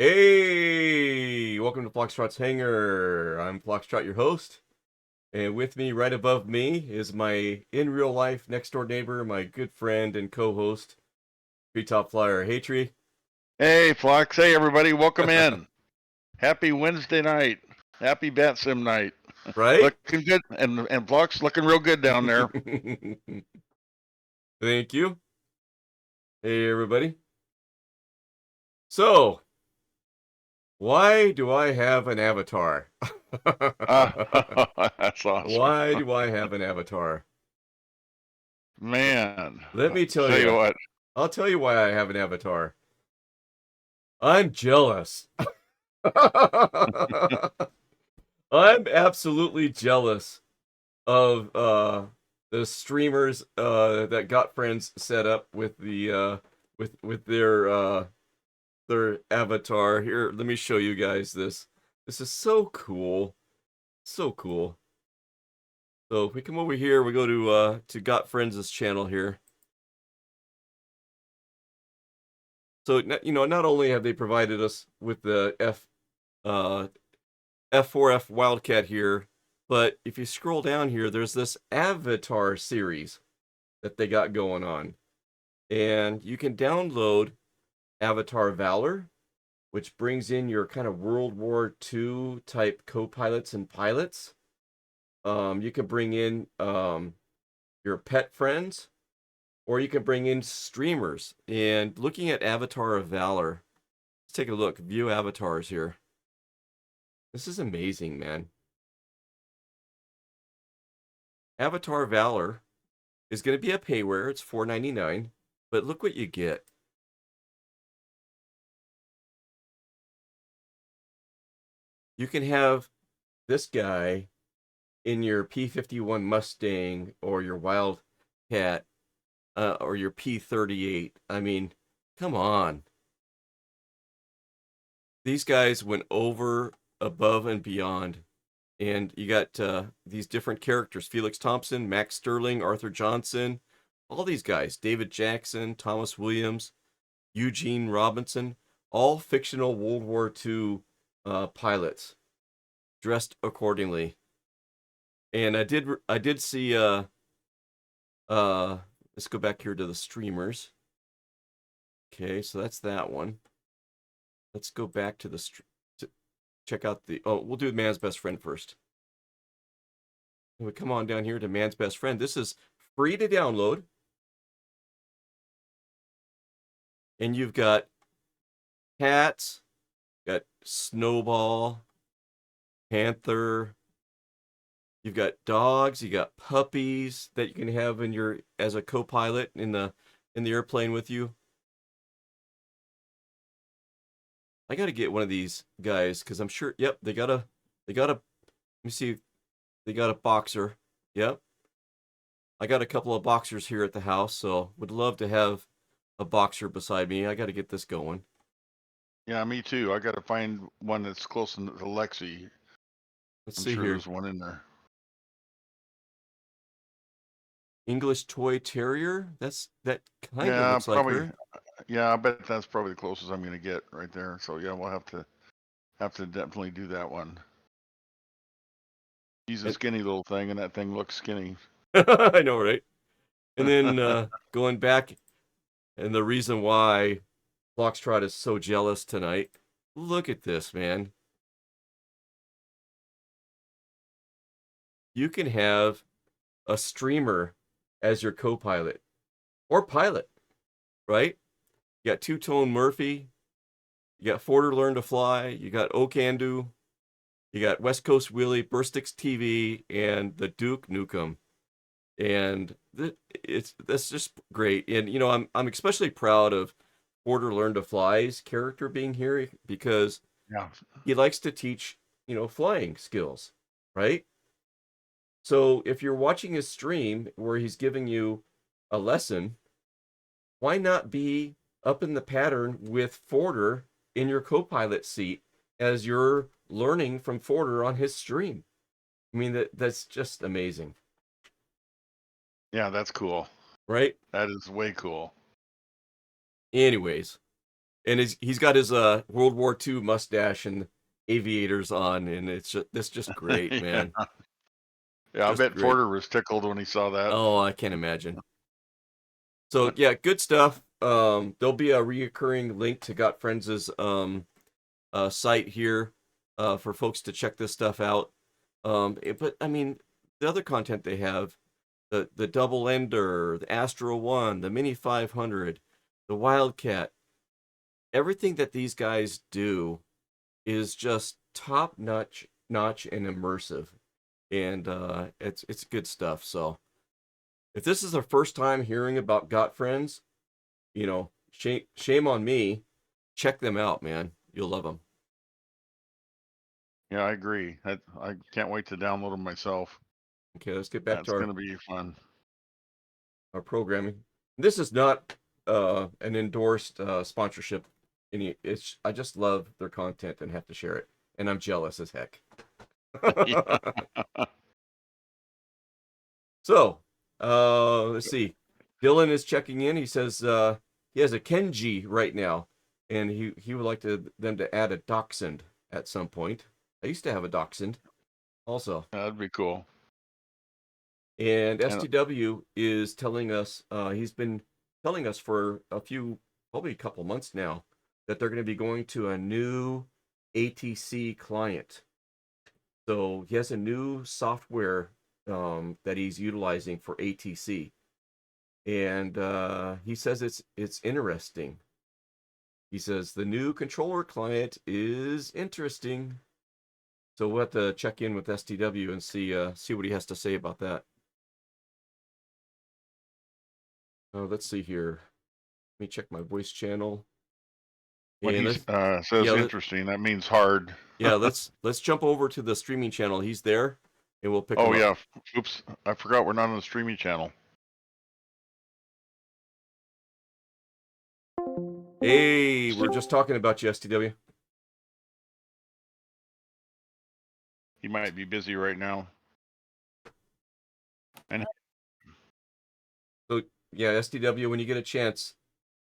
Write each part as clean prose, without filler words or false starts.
Hey, welcome to Foxtrot's Hangar. I'm Foxtrot, your host, and with me, right above me, is my in real life next door neighbor, my good friend and co-host, Treetop Flyer. Hey, Tree. Hey, Flux. Hey, everybody. Welcome in. Happy Wednesday night. Happy VatSim night. Right? Looking good. And Flux looking real good down there. Thank you. Hey, everybody. So, why do I have an avatar? That's awesome. Why do I have an avatar? Man. Let me tell Tell you you. what. I'll tell you why I have an avatar. I'm jealous. I'm absolutely jealous of the streamers that Got Friends set up with the with their avatar. Here, let me show you guys this. This is so cool. So cool. So if we come over here, we go to Got Friends' channel here. So not only have they provided us with the F4F Wildcat here, but if you scroll down here, there's this Avatar series that they got going on. And you can download Avatar Valor, which brings in your kind of World War II type co-pilots and pilots. You can bring in your pet friends, or you can bring in streamers. And looking at Avatar of Valor, let's take a look. View avatars here. This is amazing, man. Avatar Valor is going to be a payware. It's $4.99, but look what you get. You can have this guy in your P-51 Mustang or your Wildcat or your P-38. I mean, come on. These guys went over, above, and beyond. And you got these different characters. Felix Thompson, Max Sterling, Arthur Johnson, all these guys. David Jackson, Thomas Williams, Eugene Robinson, all fictional World War II pilots dressed accordingly. And I did see let's go back here to the streamers. Okay, so that's that one. Let's go back to to check out we'll do Man's Best Friend first. And we come on down here to Man's Best Friend. This is free to download. And you've got cats, got Snowball, Panther, you've got dogs, you got puppies that you can have in your as a co-pilot in the airplane with you. I got to get one of these guys because I'm sure. Yep, they got a. Let me see. They got a boxer. Yep. I got a couple of boxers here at the house, so would love to have a boxer beside me. I got to get this going. Yeah, me too. I got to find one that's close to Lexi. Let's I'm see sure here. there's one in there. English Toy Terrier. That kind of Yeah, looks like probably. her. Yeah, I bet that's probably the closest I'm going to get right there. So yeah, we'll have to definitely do that one. She's a And, skinny little thing, and that thing looks skinny. I know, right? And then going back, and the reason why Foxtrot is so jealous tonight. Look at this, man. You can have a streamer as your co-pilot or pilot, right? You got Two-Tone Murphy, you got Forder Learn to Fly, you got Okandu, you got West Coast Willie, Burstix TV, and the Duke Nukem. And that's just great. And I'm especially proud of Forder Learn to Fly's character being here because Yeah. he likes to teach, flying skills, right? So if you're watching his stream where he's giving you a lesson, why not be up in the pattern with Forder in your co-pilot seat as you're learning from Forder on his stream? I mean, that's just amazing. Yeah, that's cool. Right? That is way cool. Anyways, And he's got his World War II mustache and aviators on, and it's just great, Yeah. man. Yeah, I Just bet great. Porter was tickled when he saw that. Oh, I can't imagine. So yeah, good stuff. There'll be a reoccurring link to Got Friends' site here for folks to check this stuff out. But I mean, the other content they have, the double ender, the Astro One, the Mini 500, the Wildcat, everything that these guys do is just top notch and immersive, and it's good stuff. So if this is the first time hearing about Got Friends, shame on me. Check them out, man. You'll love them. Yeah, I agree. I can't wait to download them myself. Okay, let's get back That's to going to be fun. our programming. This is not an endorsed sponsorship. I just love their content and have to share it, and I'm jealous as heck. Yeah. So, let's see. Dylan is checking in. He says he has a Kenji right now, and he would like them to add a Dachshund at some point. I used to have a Dachshund also. That'd be cool. And And STW is telling us, he's been telling us for probably a couple months now, that they're going to be going to a new ATC client. So he has a new software that he's utilizing for ATC. And he says it's interesting. He says the new controller client is interesting. So we'll have to check in with STW and see what he has to say about that. Let's see here. Let me check my voice channel. when And he says yeah, interesting, that means hard. yeah, let's jump over to the streaming channel. He's there, and we'll pick Oh him up. yeah. Oops, I forgot we're not on the streaming channel. Hey, we're just talking about you, STW. He might be busy right now. And So yeah, STW, when you get a chance,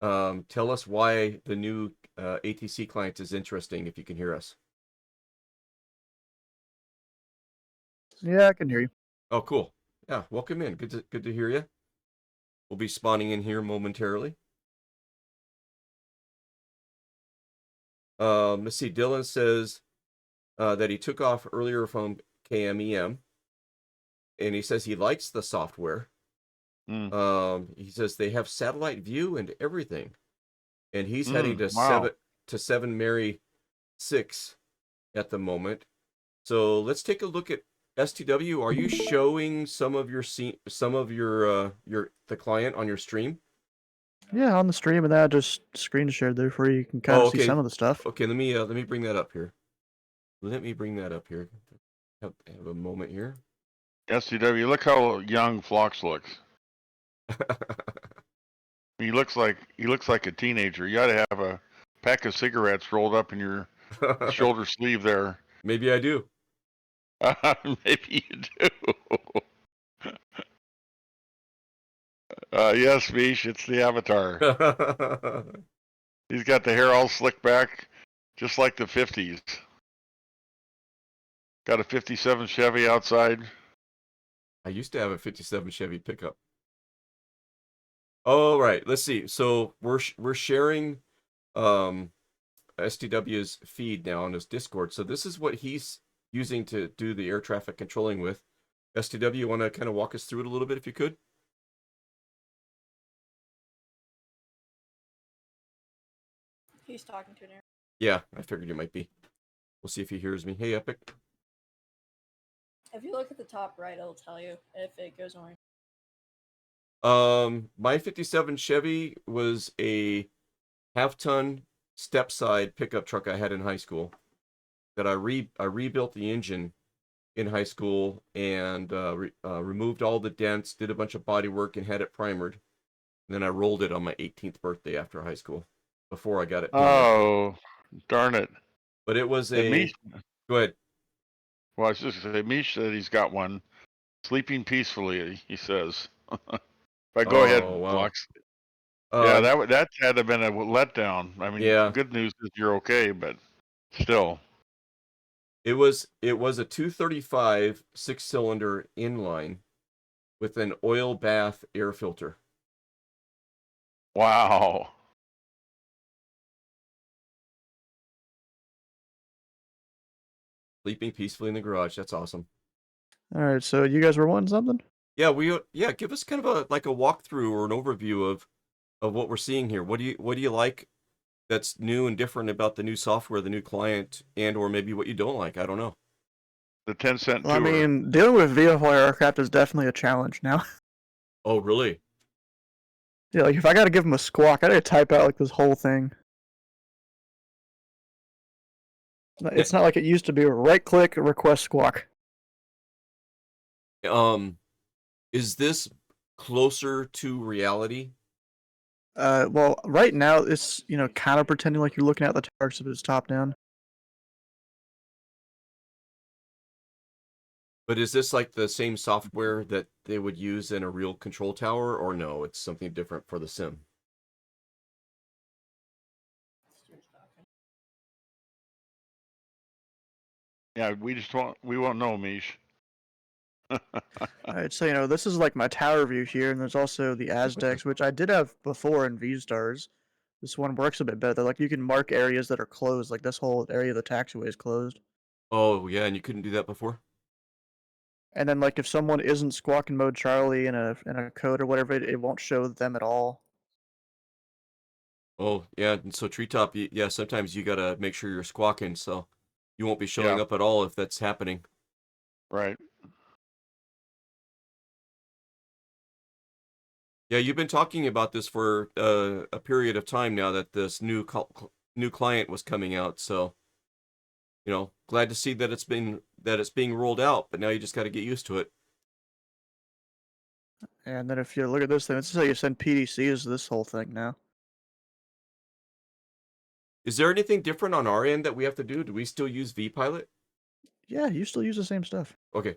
tell us why the new ATC client is interesting if you can hear us. Yeah, I can hear you. Oh, cool. Yeah, welcome in. Good to hear you. We'll be spawning in here momentarily. Let's see. Dylan says that he took off earlier from KMEM, and he says he likes the software. He says they have satellite view and everything, and he's heading to wow. 7 Mary 6 at the moment. So let's take a look at STW. Are you showing some of your the client on your stream? Yeah, on the stream, and then I just screen shared there for you. You can kind of see some of the stuff. Okay, let me bring that up here. Let me bring that up here. Have a moment here. STW, look how young Phlox looks. He looks like a teenager. You ought to have a pack of cigarettes rolled up in your shoulder sleeve there. Maybe I do. Maybe you do. Yes, Mish, it's the Avatar. He's got the hair all slicked back, just like the 50s. Got a 57 Chevy outside. I used to have a 57 Chevy pickup. All right, let's see. So we're sharing STW's feed now on his Discord. So this is what he's using to do the air traffic controlling with. STW, you want to kind of walk us through it a little bit if you could? He's talking to her. Yeah, I figured you might be. We'll see if he hears me. Hey, Epic. If you look at the top right, it'll tell you if it goes orange. My 57 Chevy was a half-ton step-side pickup truck I had in high school that I rebuilt the engine in high school and removed all the dents, did a bunch of body work, and had it primered. And then I rolled it on my 18th birthday after high school before I got it painted. Oh, darn it. But it was And Mish, Go ahead. well, I was just going to say, Mish said he's got one. Sleeping peacefully, he says. But go ahead, wow. Phlox. Yeah, that had to have been a letdown. I mean, Yeah. good news is you're okay, but still. It was a 235 6-cylinder inline with an oil bath air filter. Wow. Sleeping peacefully in the garage. That's awesome. All right, so you guys were wanting something? Yeah, give us kind of a walkthrough or an overview of what we're seeing here. What do you like that's new and different about the new software, the new client, and or maybe what you don't like? I don't know. The 10-cent Well, I tour. mean, dealing with VFR aircraft is definitely a challenge now. Oh, really? Yeah, like if I gotta give them a squawk, I gotta type out like this whole thing. It's not like it used to be. Right click, request squawk. Is this closer to reality? Well, right now it's kind of pretending like you're looking at the tower so it's top down. But is this like the same software that they would use in a real control tower, or no, it's something different for the sim? Yeah, we won't know, Mish. Alright, so this is like my tower view here, and there's also the Aztecs, which I did have before in VStars. This one works a bit better. Like you can mark areas that are closed, like this whole area of the taxiway is closed. Oh, yeah, and you couldn't do that before? And then like if someone isn't squawking mode Charlie in a code or whatever, it won't show them at all. Oh, yeah, and so Treetop, yeah, sometimes you gotta make sure you're squawking, so you won't be showing Yeah. up at all if that's happening. Right. Yeah, you've been talking about this for a period of time now that this new client was coming out, so glad to see that it's being rolled out, but now you just got to get used to it. And then if you look at this thing, this is how you send PDCs to this whole thing now. Is there anything different on our end that we have to do? Do we still use vPilot? Yeah, you still use the same stuff. Okay.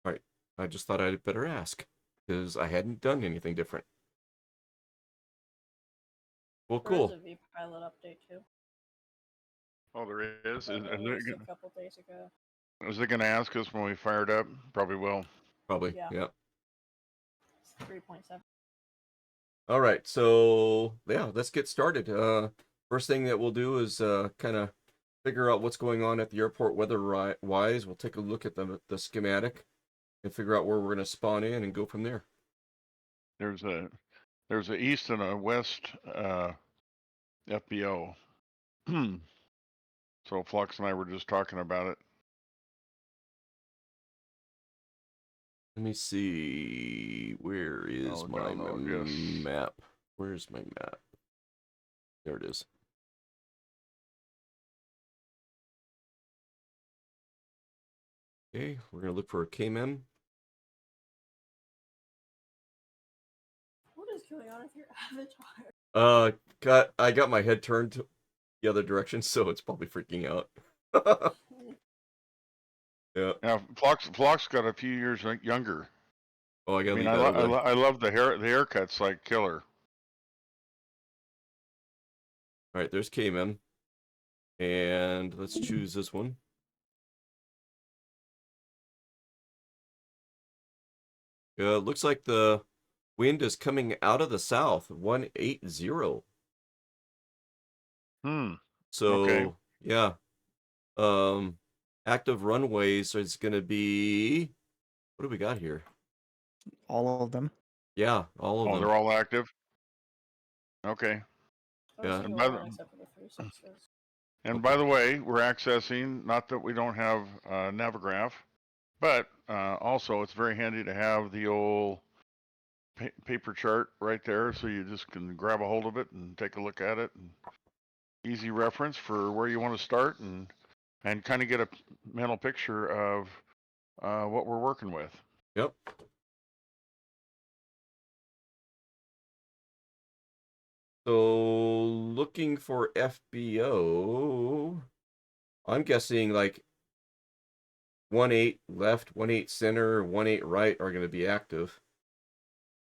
All right. I just thought I'd better ask because I hadn't done anything different. Well, cool. There's a vPilot update too. Oh, there is. It released a couple days ago. Is it going to ask us when we fire it up? Probably will. Probably. Yeah. Yeah. It's 3.7. All right. So yeah, let's get started. First thing that we'll do is kind of figure out what's going on at the airport weather-wise. We'll take a look at the schematic and figure out where we're going to spawn in and go from there. There's a east and a west FBO. So Flux and I were just talking about it. Let me see. Where is my map? Where's my map? There it is. Okay, we're going to look for a KMEM. What is going on with your avatar? I got my head turned to the other direction, so it's probably freaking out. Yeah. Yeah, Flux got a few years younger. Oh, I gotta leave that I love the hair. The haircut's like killer. All right, there's KMEM, and let's choose this one. Looks like the wind is coming out of the south, 180. So Okay. yeah, active runways is gonna be. What do we got here? All of them. Yeah, all of them. They're all active. Okay. Yeah. And by the way, we're accessing, not that we don't have Navigraph, but also it's very handy to have the old paper chart right there, so you just can grab a hold of it and take a look at it. And easy reference for where you want to start and kind of get a mental picture of what we're working with. Yep. So looking for FBO, I'm guessing like 1-8 left, 1-8 center, 1-8 right are going to be active.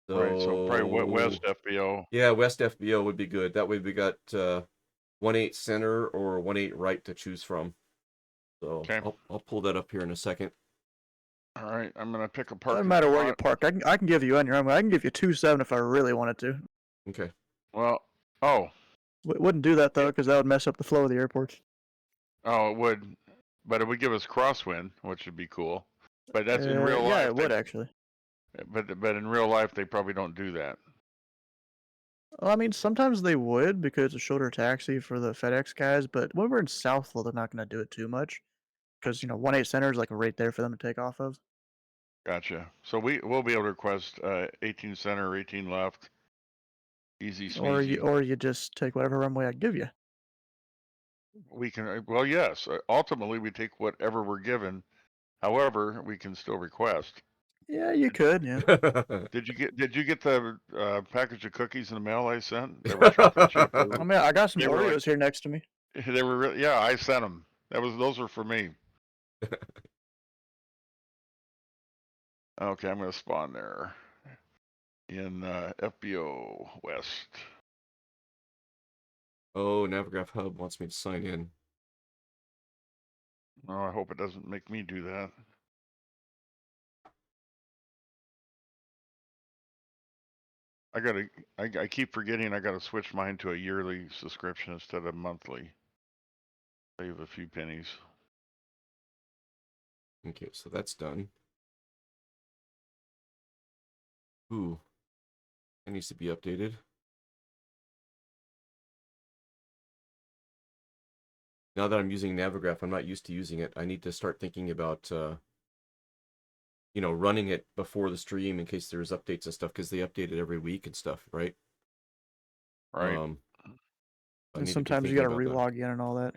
Right, so probably West So FBO. yeah, West FBO would be good. That way we got 1/8 center or 1/8 right to choose from. So Okay. I'll pull that up here in a second. All right, I'm gonna pick a Doesn't parking matter where you spot. park. I can give you on your own. I can give you 2.7 if I really wanted to. Okay. Well, oh, Wouldn't do that though, Yeah. because that would mess up the flow of the airport. oh, it would, but it would give us crosswind, which would be cool. But that's in real Yeah, life. it would actually. But in real life, they probably don't do that. Well, I mean, sometimes they would because it's a shorter taxi for the FedEx guys, but when we're in Southville, they're not going to do it too much because 1/8 center is like right there for them to take off of. Gotcha. So we'll be able to request 18 center, 18 left, easy smeezy. Or you just take whatever runway I give you. We can, well, yes. Ultimately, we take whatever we're given. However, we can still request. Yeah, you could. Yeah. Did you get the package of cookies in the mail I sent? They were chocolate chip. I mean, I got some They were Oreos here next to me. They were really, yeah. I sent them. Those were for me. Okay, I'm gonna spawn there in FBO West. Oh, Navigraph Hub wants me to sign in. Oh, I hope it doesn't make me do that. I keep forgetting I gotta switch mine to a yearly subscription instead of monthly. Save a few pennies. Okay, so that's done. Ooh, that needs to be updated. Now that I'm using Navigraph, I'm not used to using it. I need to start thinking about, running it before the stream in case there's updates and stuff, because they update it every week and stuff, right? Right. I And need to be sometimes you thinking got to about that. relog in and all that.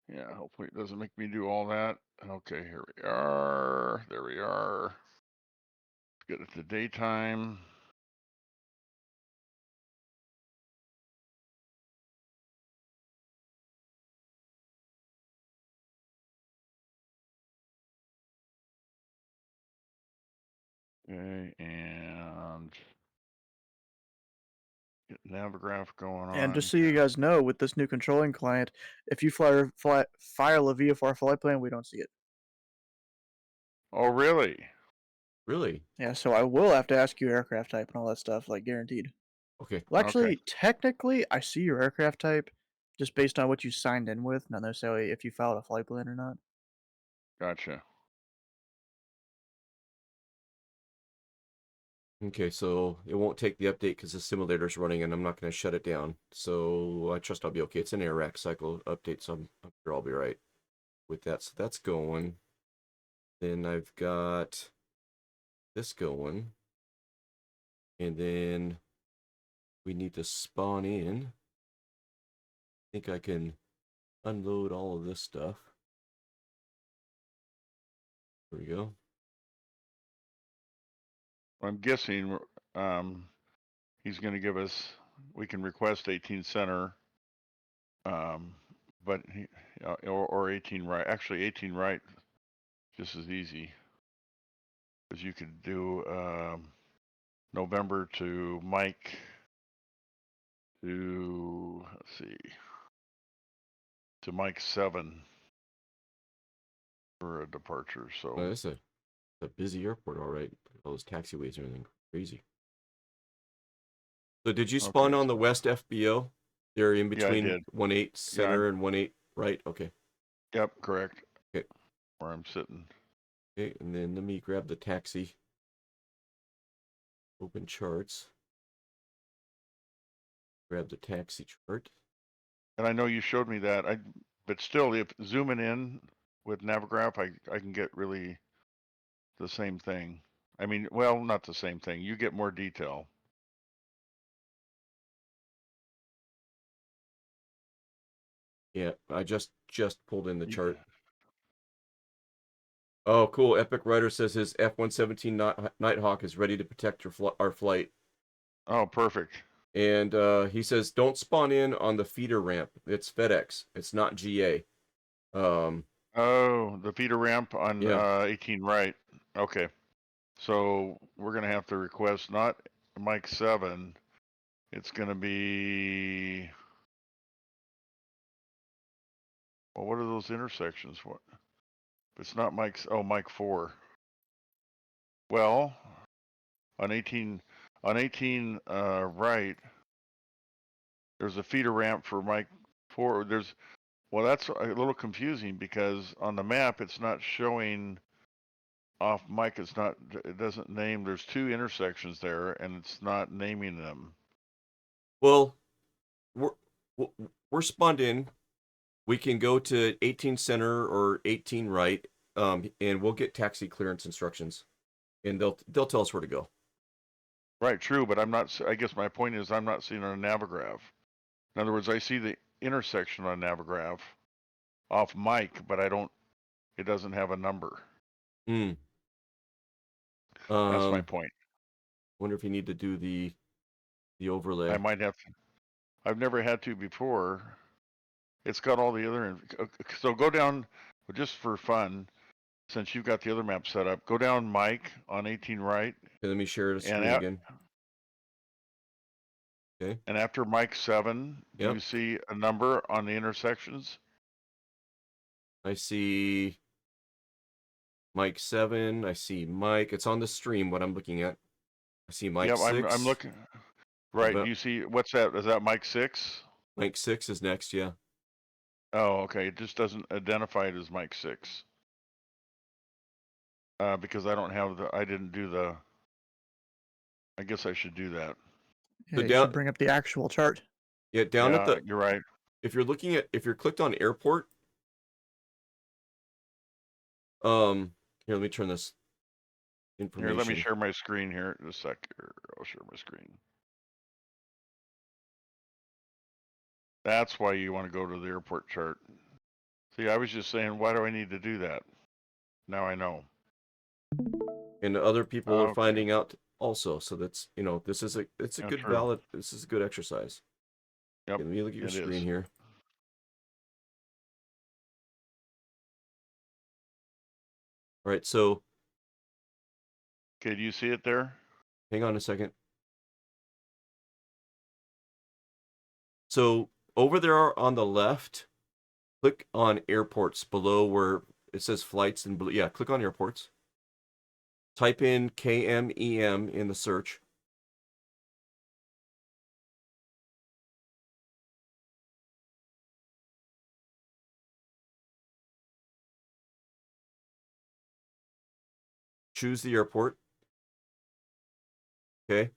Yeah, hopefully it doesn't make me do all that. Okay, here we are. There we are. Let's get it to daytime. Okay, and get Navigraph going on. And just so you guys know, with this new controlling client, if you file a VFR flight plan, we don't see it. Oh, really? Really? Yeah, so I will have to ask you aircraft type and all that stuff, like guaranteed. Okay. Well, actually, Okay. technically, I see your aircraft type just based on what you signed in with, not necessarily if you filed a flight plan or not. Gotcha. Okay, so it won't take the update because the simulator's running and I'm not going to shut it down. So I trust I'll be okay. It's an air rack cycle update, so I'm sure I'll be right with that. So that's going. Then I've got this going. And then we need to spawn in. I think I can unload all of this stuff. There we go. I'm guessing he's going to give us, we can request 18 center, but or 18 right. Actually, 18 right just as easy, because you could do November to Mike to, let's see, to Mike 7 for a departure. So That's a busy airport, all right. All those taxiways and everything. Crazy. So did you spawn Okay. on the West FBO? They're in Yeah, I between did. 1/8 center and 1/8 right? Okay. Yep, correct. Okay. Where I'm sitting. Okay, and then let me grab the taxi. Open charts. Grab the taxi chart. And I know you showed me that. But still, if zooming in with Navigraph, I can get really the same thing. I mean, well, not the same thing. You get more detail. Yeah, I just pulled in the chart. Oh, cool. Epic Rider says his F-117 Nighthawk is ready to protect our flight. Oh, perfect. And he says, don't spawn in on the feeder ramp. It's FedEx. It's not GA. Oh, the feeder ramp on Yeah. 18 right. Okay. So we're going to have to request not Mike 7. It's going to be, well, what are those intersections? What? It's not Mike's, oh, Mike 4. Well, on 18 right, there's a feeder ramp for Mike 4. Well, that's a little confusing because on the map it's not showing off Mike. It doesn't name. There's 2 intersections there, and it's not naming them. Well, we're spawned in. We can go to 18 center or 18 right, and we'll get taxi clearance instructions, and they'll tell us where to go. Right, true, but I'm not. I guess my point is I'm not seeing it on Navigraph. In other words, I see the intersection on Navigraph off Mike, but I don't. It doesn't have a number. Hmm. That's my point. Wonder if you need to do the overlay. I might have to. I've never had to before. It's got all the other. So go down, just for fun, since you've got the other map set up. Go down Mike on 18 right. Okay, let me share the screen And again. Okay. And after Mike 7, do Yep. you see a number on the intersections? I see Mike 7. I see Mike. It's on the stream. What I'm looking at. I see Mike Yep, 6. I'm looking. Right. About- You see what's that? Is that Mike 6? Mike 6 is next. Yeah. Oh, okay. It just doesn't identify it as Mike 6. Because I don't have I didn't do the. I guess I should do that. Yeah, So you down- should bring up the actual chart. Yeah. Down at the. You're right. If you're clicked on airport. Here, let me turn this information. Here, let me share my screen here. Just a sec. Here, I'll share my screen. That's why you want to go to the airport chart. See, I was just saying, why do I need to do that? Now I know. And other people are Okay. finding out also. So that's this is a Yeah, good true. this is a good exercise. Yep. Okay, let me look at your it screen is. here. All right, so Okay, do you see it there? hang on a second. So over there on the left, click on airports below where it says flights and blue. Yeah, click on airports. Type in KMEM in the search. Choose the airport. Okay.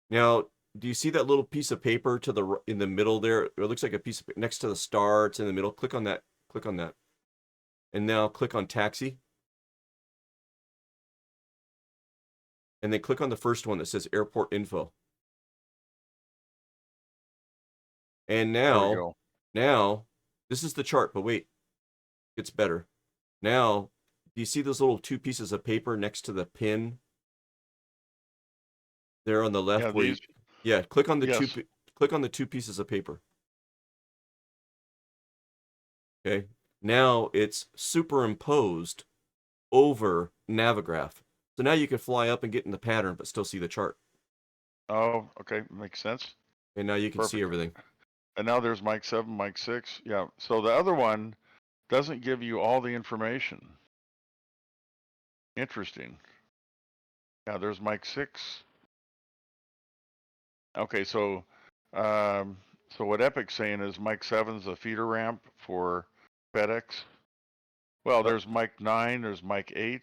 Now, do you see that little piece of paper in the middle there? It looks like a piece of next to the star. It's in the middle. Click on that. Click on that. And now click on taxi. And then click on the first one that says airport info. And There we now, go. this is the chart, but wait, it's better. Now, do you see those little 2 pieces of paper next to the pin? There on the left Yeah, where these. click on the Yes. click on the 2 pieces of paper. Okay. Now it's superimposed over Navigraph. So now you can fly up and get in the pattern but still see the chart. Oh, okay, makes sense. And now you can see Perfect. everything. And now there's Mike 7, Mike 6. Yeah. So the other one doesn't give you all the information. Interesting. Yeah, there's Mike 6. Okay, so what Epic's saying is Mike 7's a feeder ramp for FedEx. Well, there's Mike 9, there's Mike 8.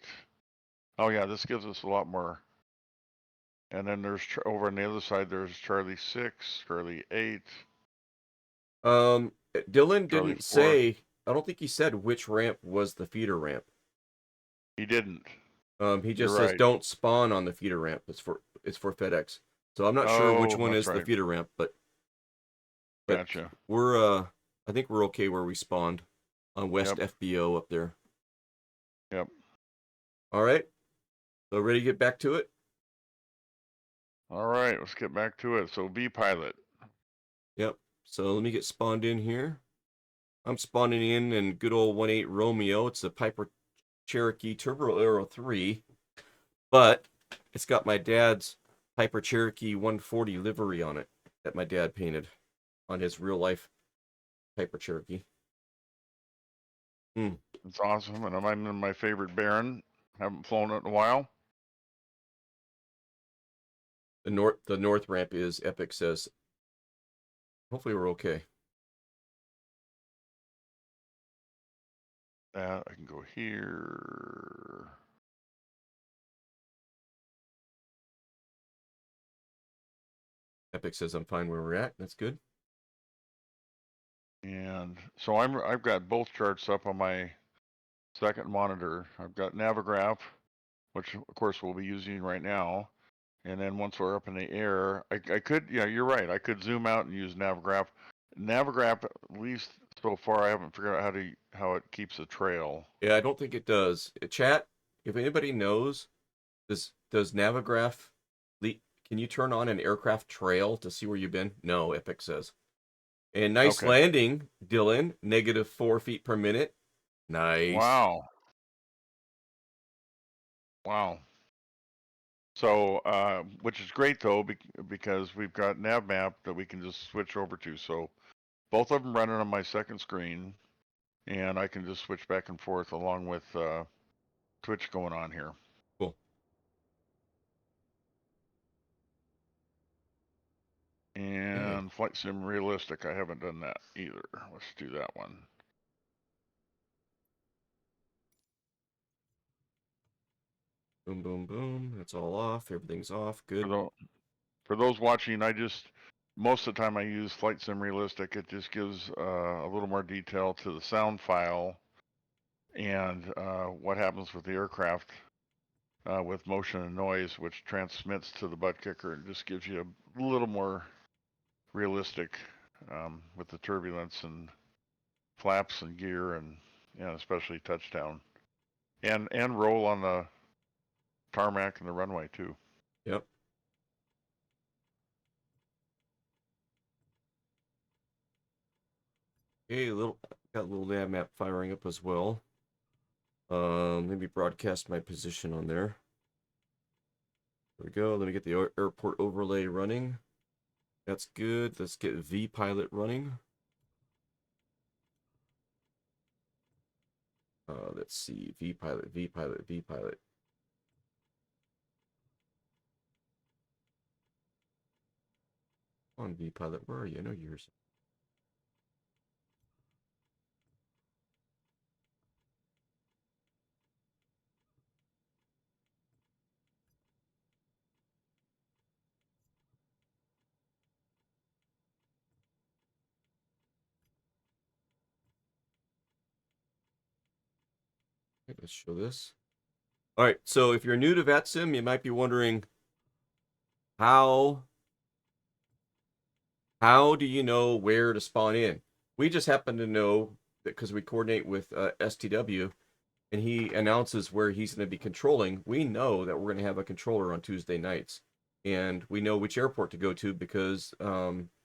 Oh yeah, this gives us a lot more. And then there's over on the other side there's Charlie 6, Charlie 8. Dylan Charlie didn't 4. say, I don't think he said which ramp was the feeder ramp. He didn't. He just You're says right. don't spawn on the feeder ramp. It's for FedEx. So I'm not sure which Oh, one that's is the right. feeder ramp, but Gotcha. we're I think we're okay where we spawned on West Yep. FBO up there. Yep. All right. So ready to get back to it? All right, let's get back to it. So B pilot. Yep. So let me get spawned in here. I'm spawning in good old 1.8 Romeo. It's a Piper Cherokee Turbo Aero 3. But It's got my dad's Piper Cherokee 140 livery on it that my dad painted on his real life Piper Cherokee. It's awesome, and I'm in my favorite Baron. Haven't flown it in a while. The north ramp is, Epic says. Hopefully we're okay. I can go here. Epic says I'm fine where we're at. That's good. And so I've got both charts up on my second monitor. I've got Navigraph, which of course we'll be using right now. And then once we're up in the air, I could, yeah, you're right. I could zoom out and use Navigraph. Navigraph, at least so far, I haven't figured out how it keeps a trail. Yeah, I don't think it does. Chat, if anybody knows, does Navigraph can you turn on an aircraft trail to see where you've been? No, Epic says. And nice Okay. landing, Dylan. -4 feet per minute. Nice. Wow. Wow. So, which is great though, because we've got NavMap that we can just switch over to. So both of them running on my second screen, and I can just switch back and forth along with Twitch going on here. Cool. And Flight Sim Realistic, I haven't done that either. Let's do that one. Boom, boom, boom. That's all off. Everything's off. Good. For those watching, most of the time I use Flight Sim Realistic. It just gives a little more detail to the sound file and what happens with the aircraft with motion and noise, which transmits to the butt kicker and just gives you a little more realistic with the turbulence and flaps and gear and especially touchdown and roll on the tarmac and the runway too. Yep. Okay, got a little nav map firing up as well. Let me broadcast my position on there. There we go. Let me get the airport overlay running. That's good. Let's get VPilot running. Let's see. VPilot. Come on, VPilot. Where are you? I know you're. Okay, let's show this. All right. So if you're new to VatSim, you might be wondering how do you know where to spawn in? We just happen to know that because we coordinate with STW and he announces where he's going to be controlling, we know that we're going to have a controller on Tuesday nights. And we know which airport to go to because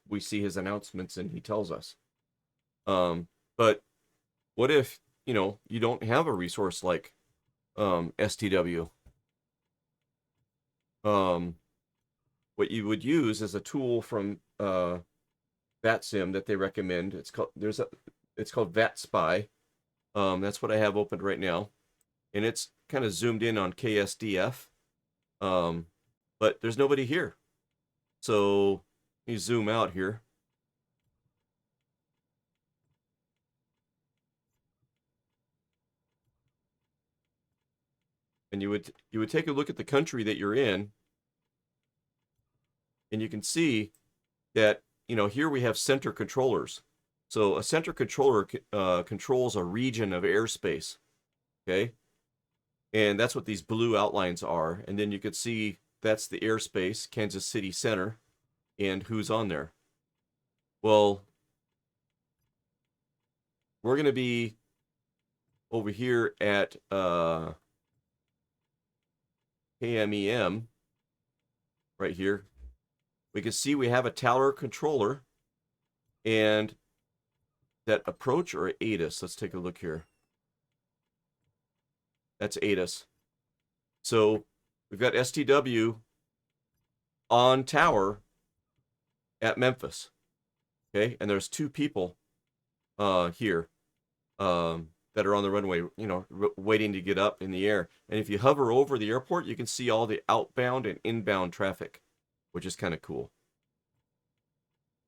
we see his announcements and he tells us. But what if, you don't have a resource like STW? What you would use is a tool from VatSim that they recommend. It's called VatSpy. That's what I have opened right now, and it's kind of zoomed in on KSDF. But there's nobody here, so you zoom out here. And you would take a look at the country that you're in, and you can see that here we have center controllers. So a center controller controls a region of airspace, okay? And that's what these blue outlines are. And then you could see that's the airspace, Kansas City Center, and who's on there. Well, we're going to be over here at KMEM, right here. We can see we have a tower controller, and that approach or ATIS. Let's take a look here. That's ATIS. So we've got STW on tower at Memphis. Okay, and there's 2 people here that are on the runway, waiting to get up in the air. And if you hover over the airport, you can see all the outbound and inbound traffic, which is kind of cool.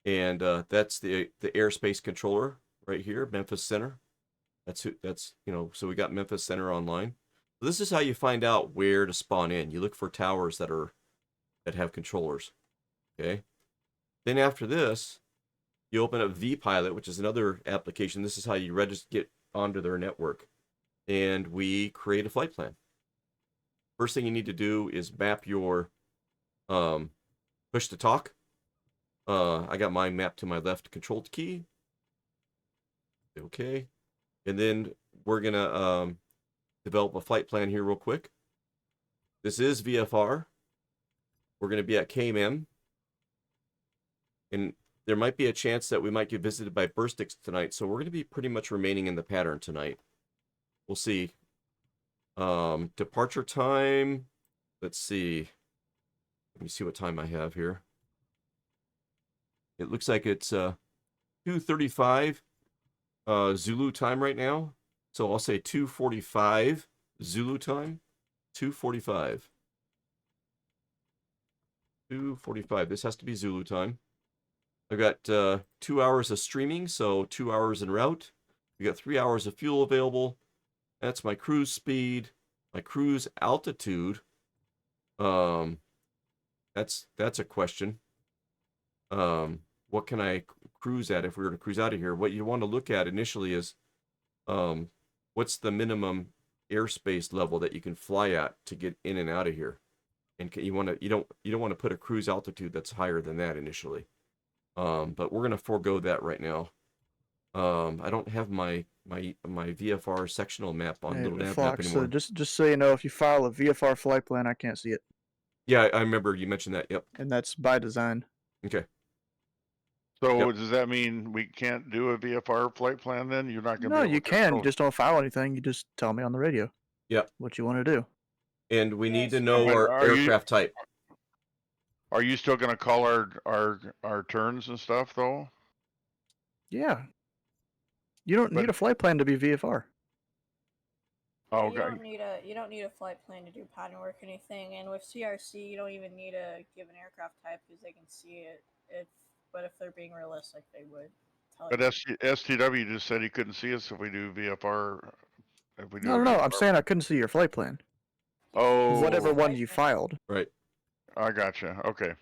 And that's the airspace controller right here, Memphis Center. So we got Memphis Center online. So this is how you find out where to spawn in. You look for towers that have controllers. Okay. Then after this, you open up vPilot, which is another application. This is how you get onto their network. And we create a flight plan. First thing you need to do is map your push to talk. I got mine mapped to my left control key. Okay. And then we're going to develop a flight plan here real quick. This is VFR. We're going to be at KMEM. And there might be a chance that we might get visited by burstics tonight, so we're going to be pretty much remaining in the pattern tonight. We'll see. Departure time. Let's see. Let me see what time I have here. It looks like it's 2:35 Zulu time right now. So I'll say 2:45 Zulu time. 2:45. 2:45. This has to be Zulu time. I've got 2 hours of streaming, so 2 hours en route. We got 3 hours of fuel available. That's my cruise speed, my cruise altitude. That's a question. What can I cruise at if we were to cruise out of here? What you want to look at initially is what's the minimum airspace level that you can fly at to get in and out of here. And you don't want to put a cruise altitude that's higher than that initially. But we're gonna forego that right now. I don't have my VFR sectional map on Hey, Little Nav map Fox, anymore. so just so you know, if you file a VFR flight plan, I can't see it, Yeah, I remember you mentioned that. Yep. and that's by design. Okay. So Yep. does that mean we can't do a VFR flight plan then? You're not going to No, be able you to can. You control. just don't file anything. You just tell me on the radio. Yep. What you want to do. And we need to Yes, know But our aircraft type. Are you still going to call our turns and stuff though? Yeah. You don't need But- a flight plan to be VFR. Oh, You okay. don't need a flight plan to do pattern work or anything, and with CRC you don't even need to give an aircraft type because they can see it. But if they're being realistic, they would tell But you. STW just said he couldn't see us if we do VFR. If we do No, a no, no. I'm VFR. saying I couldn't see your flight plan. Oh. Whatever Flight one you plan. filed. Right. I gotcha. Okay. It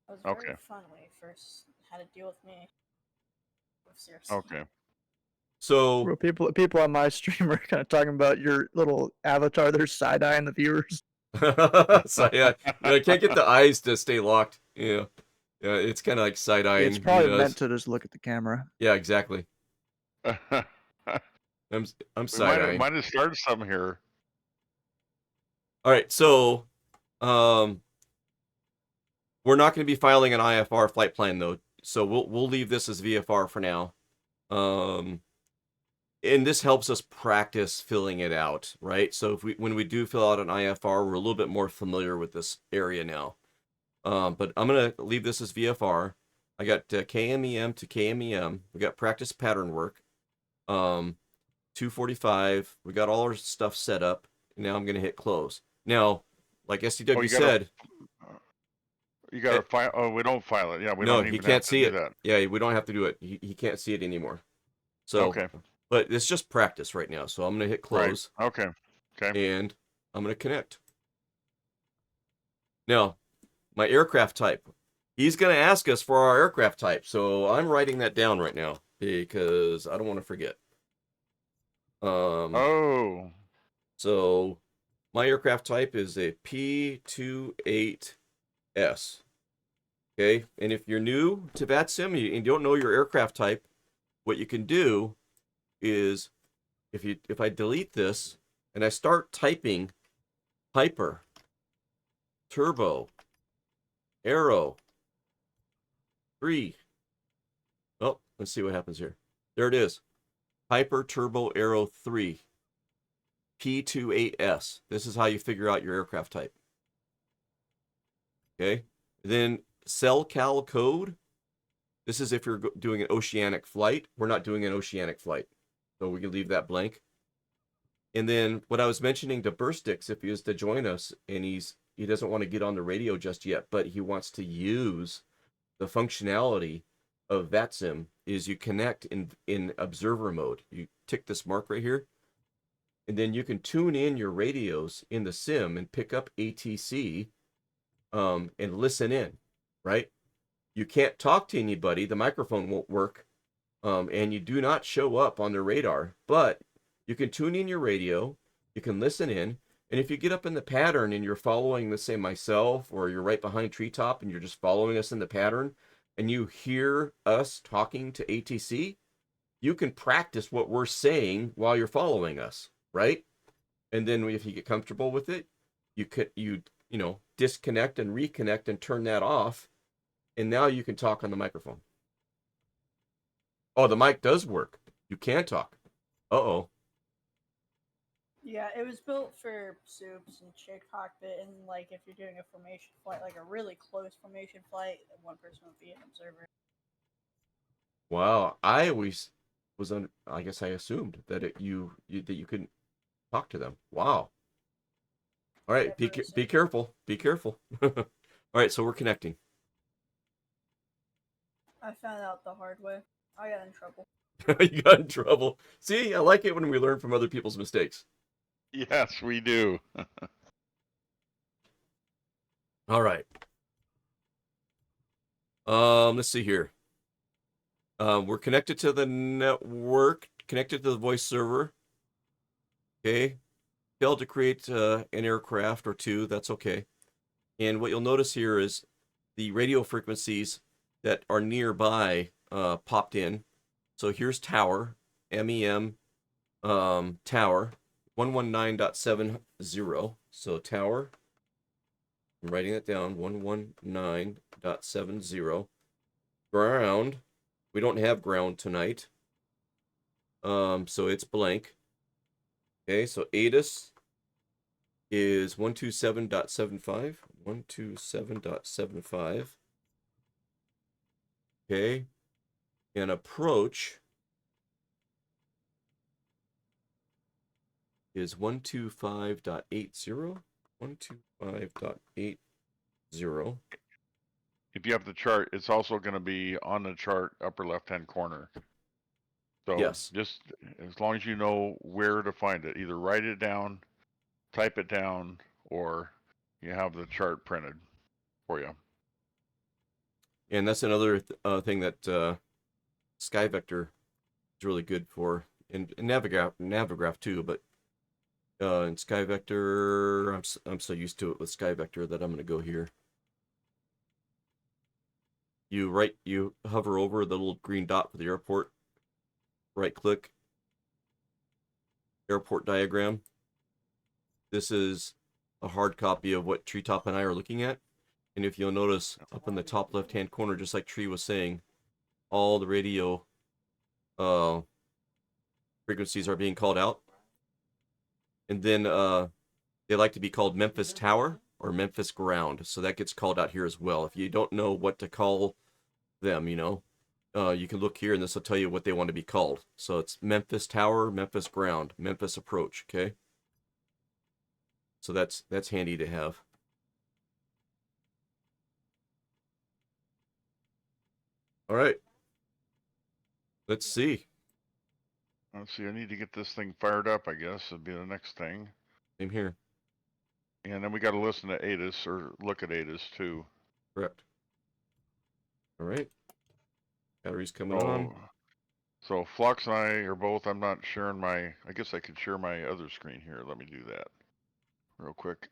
was very Okay. fun when you first had to deal with me. With CRC. Okay. So Bro, people on my stream are kind of talking about your little avatar. They're side-eyeing the viewers. so yeah, I can't get the eyes to stay locked. Yeah. Yeah, it's kind of like side eyeing. It's probably meant to just look at the camera. Yeah, exactly. we I'm side eyeing. might have started something here. All right, so we're not going to be filing an IFR flight plan though, so we'll leave this as VFR for now. And this helps us practice filling it out, right? So when we do fill out an IFR, we're a little bit more familiar with this area now. But I'm going to leave this as VFR. I got KMEM to KMEM. We got practice pattern work. 2:45. We got all our stuff set up. And now I'm going to hit close. Now, like STW said, You got to file. Oh, we don't file it. Yeah, we no, don't he even can't have to see do it. that. Yeah, we don't have to do it. He can't see it anymore. So, Okay. but it's just practice right now. So I'm going to hit close. Right. Okay. Okay. And I'm going to connect. Now, my aircraft type. He's going to ask us for our aircraft type. So I'm writing that down right now because I don't want to forget. Oh. So my aircraft type is a P28S. Okay, and if you're new to VatSim and you don't know your aircraft type, what you can do is if I delete this and I start typing Hyper, Turbo, Aero, 3. Oh, let's see what happens here. There it is. Hyper Turbo Aero 3. P28S. This is how you figure out your aircraft type. Okay. Then CellCal code. This is if you're doing an oceanic flight. We're not doing an oceanic flight, so we can leave that blank. And then what I was mentioning to Burstix, if he is to join us and he doesn't want to get on the radio just yet, but he wants to use the functionality of VatSim, is you connect in observer mode. You tick this mark right here, and then you can tune in your radios in the sim and pick up ATC and listen in, right? You can't talk to anybody. The microphone won't work, and you do not show up on the radar, but you can tune in your radio, you can listen in, and if you get up in the pattern and you're following, let's say myself, or you're right behind Treetop and you're just following us in the pattern, and you hear us talking to ATC, you can practice what we're saying while you're following us, right? And then if you get comfortable with it, you disconnect and reconnect and turn that off, and now you can talk on the microphone. Oh, the mic does work. You can talk. Uh-oh. Yeah, it was built for soups and chick cockpit, and like if you're doing a formation flight, like a really close formation flight, one person would be an observer. Wow, I always was I guess I assumed that you couldn't talk to them. Wow. All right, Yeah, be careful. Be careful. All right, so we're connecting. I found out the hard way. I got in trouble. You got in trouble. See, I like it when we learn from other people's mistakes. Yes, we do. All right. Let's see here. We're connected to the network, connected to the voice server. Okay. Failed to create an aircraft or two. That's okay. And what you'll notice here is the radio frequencies that are nearby popped in. So here's tower, MEM tower, 119.70. So tower, I'm writing that down, 119.70. Ground, we don't have ground tonight. So it's blank. Okay, so ATIS is 127.75. 127.75. Okay. And approach is 125.80. 125.80. If you have the chart, it's also going to be on the chart, upper left-hand corner. So Yes. just as long as you know where to find it, either write it down, type it down, or you have the chart printed for you. And that's another thing that SkyVector is really good for, and Navigraph too, but in SkyVector, I'm so used to it with SkyVector that I'm going to go here. You hover over the little green dot for the airport, right click, airport diagram. This is a hard copy of what Treetop and I are looking at. And if you'll notice up in the top left hand corner, just like Tree was saying, all the radio frequencies are being called out. And then they like to be called Memphis Tower or Memphis Ground. So that gets called out here as well. If you don't know what to call them, you can look here and this will tell you what they want to be called. So it's Memphis Tower, Memphis Ground, Memphis Approach, okay? So that's handy to have. All right. Let's see. Let's see, I need to get this thing fired up, I guess, would be the next thing. Same here. And then we got to listen to ATIS or look at ATIS too. Correct. All right. Batteries coming on. So Flux and I are both, I'm not sharing I guess I could share my other screen here. Let me do that real quick,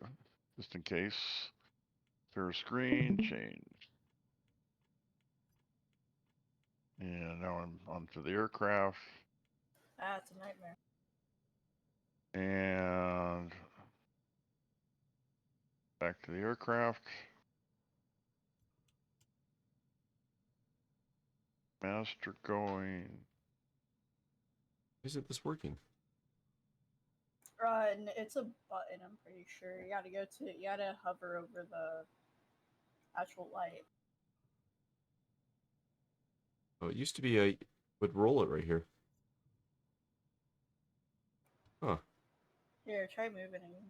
just in case. Share screen, change. And now I'm onto the aircraft. Ah, it's a nightmare. And back to the aircraft. Master going. Isn't this working? It's a button. I'm pretty sure you gotta hover over the actual light. Oh, it used to be I would roll it right here. Huh. Here, try moving it.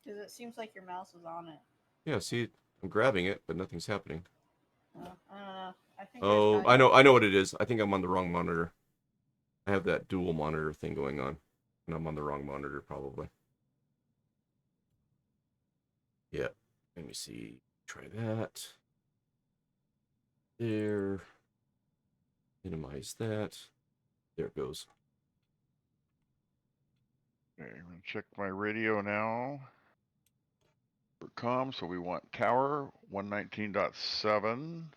Because it seems like your mouse is on it. Yeah, see, I'm grabbing it, but nothing's happening. I don't know. I think Oh, there's I know what it is. I think I'm on the wrong monitor. I have that dual monitor thing going on, and I'm on the wrong monitor probably. Yeah, let me see. Try that. There. Minimize that. There it goes. Okay, I'm gonna check my radio now. For comm, so we want tower 119.7.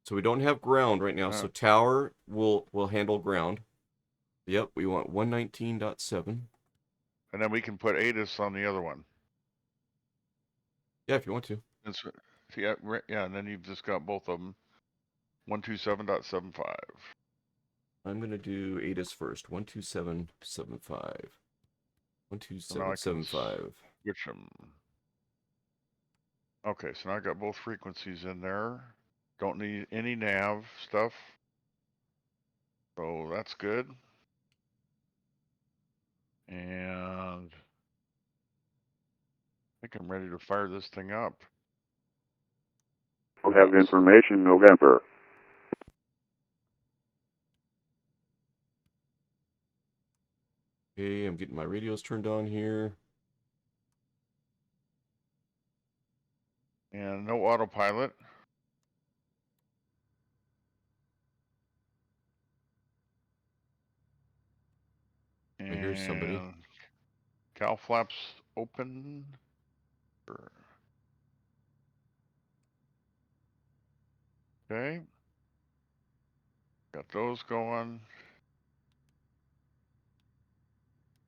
So we don't have ground right now. So tower will handle ground. Yep, we want 119.7. And then we can put ATIS on the other one. Yeah, if you want to. Yeah, and then you've just got both of them. 127.75. I'm gonna do ATIS first. 127.75. So now I can 127.75. switch them. Okay, so now I got both frequencies in there. Don't need any nav stuff. So that's good. And I think I'm ready to fire this thing up. We'll have information November. Okay, I'm getting my radios turned on here. And no autopilot. I hear somebody. And cow flaps open. Okay. Got those going.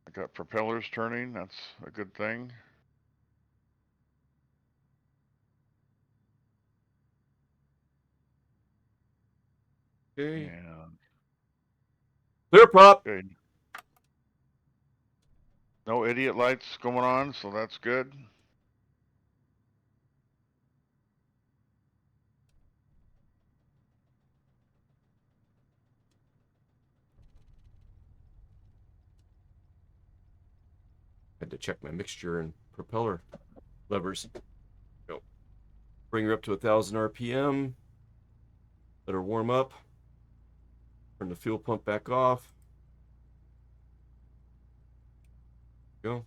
I got propellers turning. That's a good thing. Okay. And Clear prop. good. No idiot lights going on, so that's good. Had to check my mixture and propeller levers. Go. Bring her up to 1,000 RPM. Let her warm up. Turn the fuel pump back off. Go.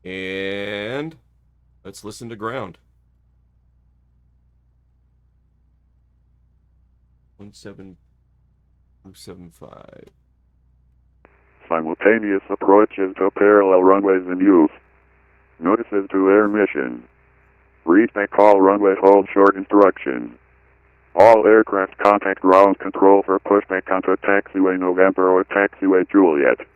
And let's listen to ground. 17275. Simultaneous approaches to parallel runways in use. Notices to air mission. Read and call runway hold short instruction. All aircraft contact ground control for pushback onto taxiway November or taxiway Juliet.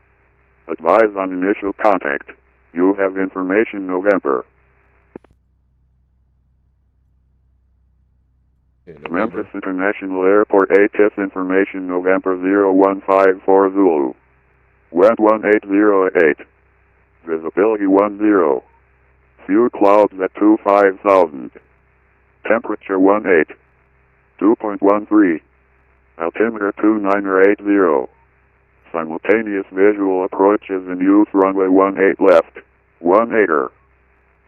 Advise on initial contact. You have information November. Okay, Memphis International Airport ATC information November 0154 Zulu. Wind 1808. Visibility 10. Few clouds at 25,000. Temperature 18. 2.13. Altimeter 2980. Simultaneous visual approaches in use runway 18 left. 18er.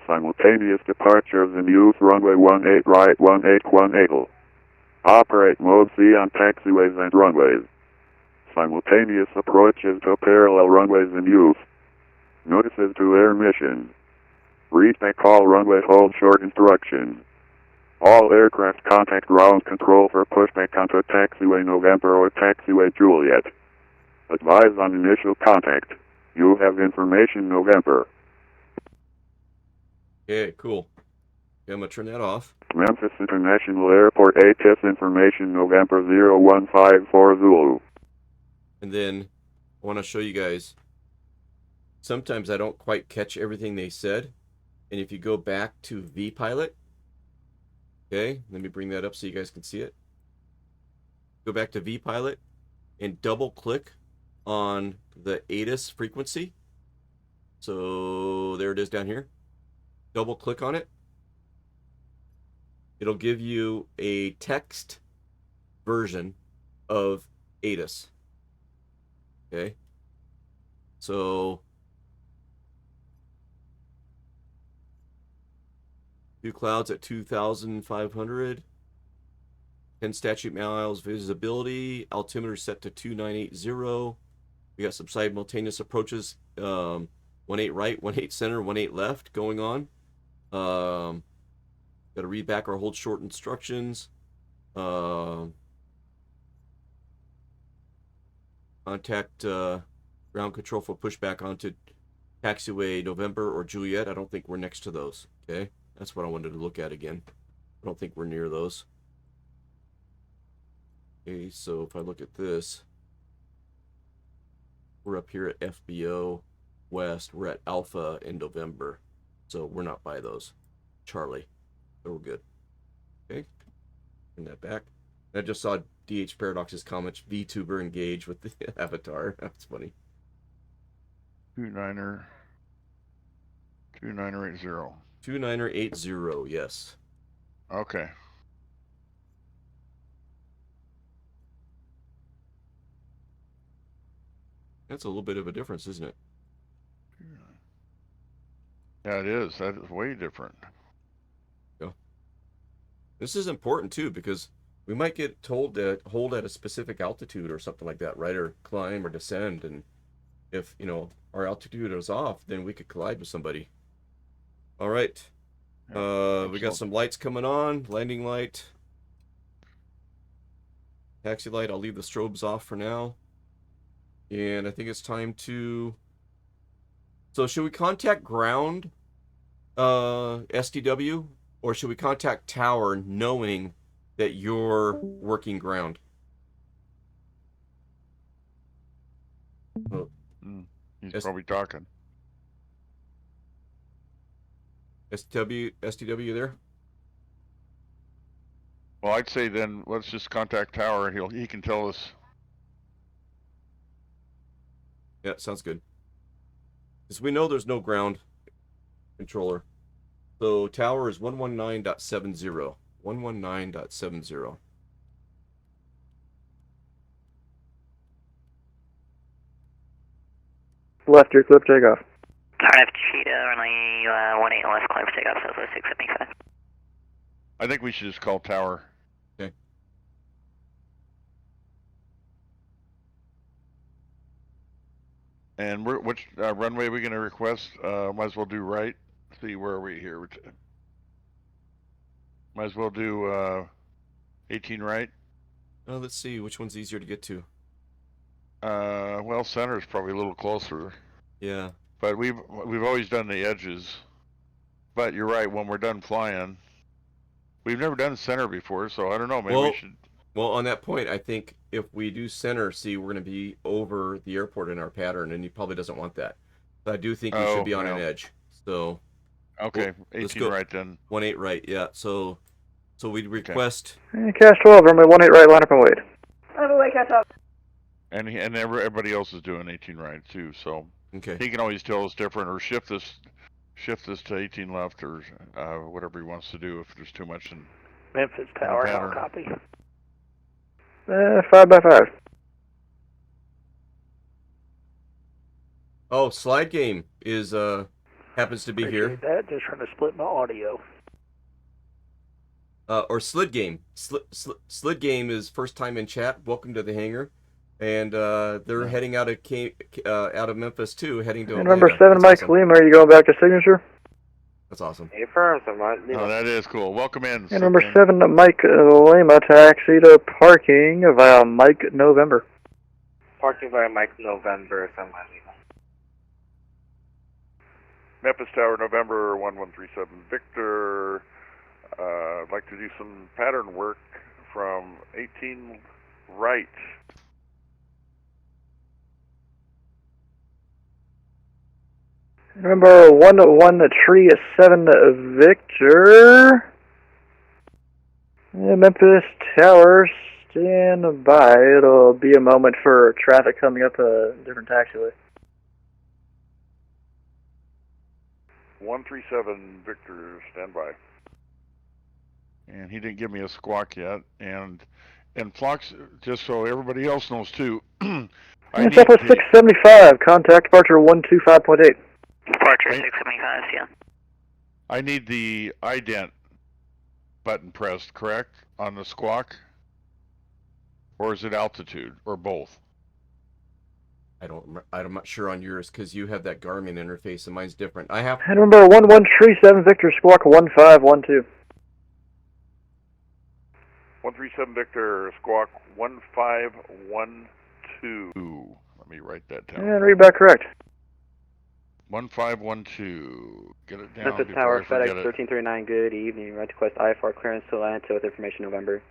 Simultaneous departures in use runway 18 right 1818. Operate mode C on taxiways and runways. Simultaneous approaches to parallel runways in use. Notices to air mission. Read and call runway hold short instruction. All aircraft contact ground control for pushback onto taxiway November or taxiway Juliet. Advise on initial contact. You have information November. Okay, cool. Okay, I'm going to turn that off. Memphis International Airport ATC information November 0154 Zulu. And then I want to show you guys. Sometimes I don't quite catch everything they said. And if you go back to VPilot, okay, let me bring that up so you guys can see it. go back to vPilot and double click on the ATC frequency. So there it is down here. Double click on it. It'll give you a text version of ATC. Okay. So two clouds at 2,500. 10 statute miles visibility. Altimeter set to 2980. We got some simultaneous approaches. 18 right, 18 center, 18 left going on. Got to read back or hold short instructions. Contact ground control for pushback onto taxiway November or Juliet. I don't think we're next to those. Okay, that's what I wanted to look at again. I don't think we're near those. Okay, so if I look at this, we're up here at FBO West. We're at Alpha in November, so we're not by those. Charlie, so we're good. Okay, bring that back. I just saw DH Paradox's comments. VTuber engage with the avatar. That's funny. 2980. 2980, yes. Okay. That's a little bit of a difference, isn't it? Yeah, it is. That is way different. Yeah. This is important too because we might get told to hold at a specific altitude or something like that, right? Or climb or descend, and if our altitude is off, then we could collide with somebody. All right. We got some lights coming on. Landing light. Taxi light. I'll leave the strobes off for now. And I think it's time to... So should we contact ground SDW? Or should we contact tower knowing that you're working ground? Oh. He's probably talking. SDW there? Well, I'd say then let's just contact tower. He can tell us. Yeah, sounds good. Because we know there's no ground controller. So tower is 119.70. 119.70. Left your clip takeoff. Target Cheetah, runway 18 left, climb for takeoff, Southwest 675. I think we should just call tower. Okay. And which runway are we going to request? Might as well do right. See, where are we here? Might as well do 18 right. Let's see which one's easier to get to. Well, center is probably a little closer. Yeah. But we've always done the edges. But you're right. When we're done flying, we've never done center before, so I don't know. Maybe we should. Well, on that point, I think if we do center, we're going to be over the airport in our pattern, and he probably doesn't want that. So I do think we should be on an edge. So. Okay, 18 right then. 18 right, yeah. So we'd request. Okay. Cash 12, runway 18 right, line up and wait. Overway, catch up. And everybody else is doing 18 right too, so Okay. he can always tell us different, or shift this to 18 left, or whatever he wants to do if there's too much in Memphis Tower, how copy? 5x5. Oh, Slide Game is happens to be Appreciate here. that. Just trying to split my audio. Or Slid Game. Slid Game is first time in chat. Welcome to the hangar, and they're heading out of Memphis too, heading to. And number 7, Mike Lima. Are you going back to signature? That's awesome. Affirm, Oh, that is cool. Welcome in. And number 7, Mike Lima, taxi to parking via Mike November. Parking via Mike November, somewhere. Memphis Tower, November 1137 Victor. I'd like to do some pattern work from 18 right. Remember 1 tree 7 Victor. Memphis Tower, Stand by. It'll be a moment for traffic coming up a different taxiway. 137 Victor, stand by. And he didn't give me a squawk yet. And Flux, just so everybody else knows too, I need Southwest 675, contact departure 125.8. Departure 675, yeah. I need the ident button pressed, correct, on the squawk? Or is it altitude, or both? I'm not sure on yours because you have that Garmin interface and mine's different. I have. And number 1137 Victor, squawk 1512. 137 Victor, squawk 1512. Ooh, let me write that down. And read back correct. 1512. Get it down Memphis before Tower, I forget FedEx it. 1339, good evening. Right to request IFR clearance to Atlanta with information November.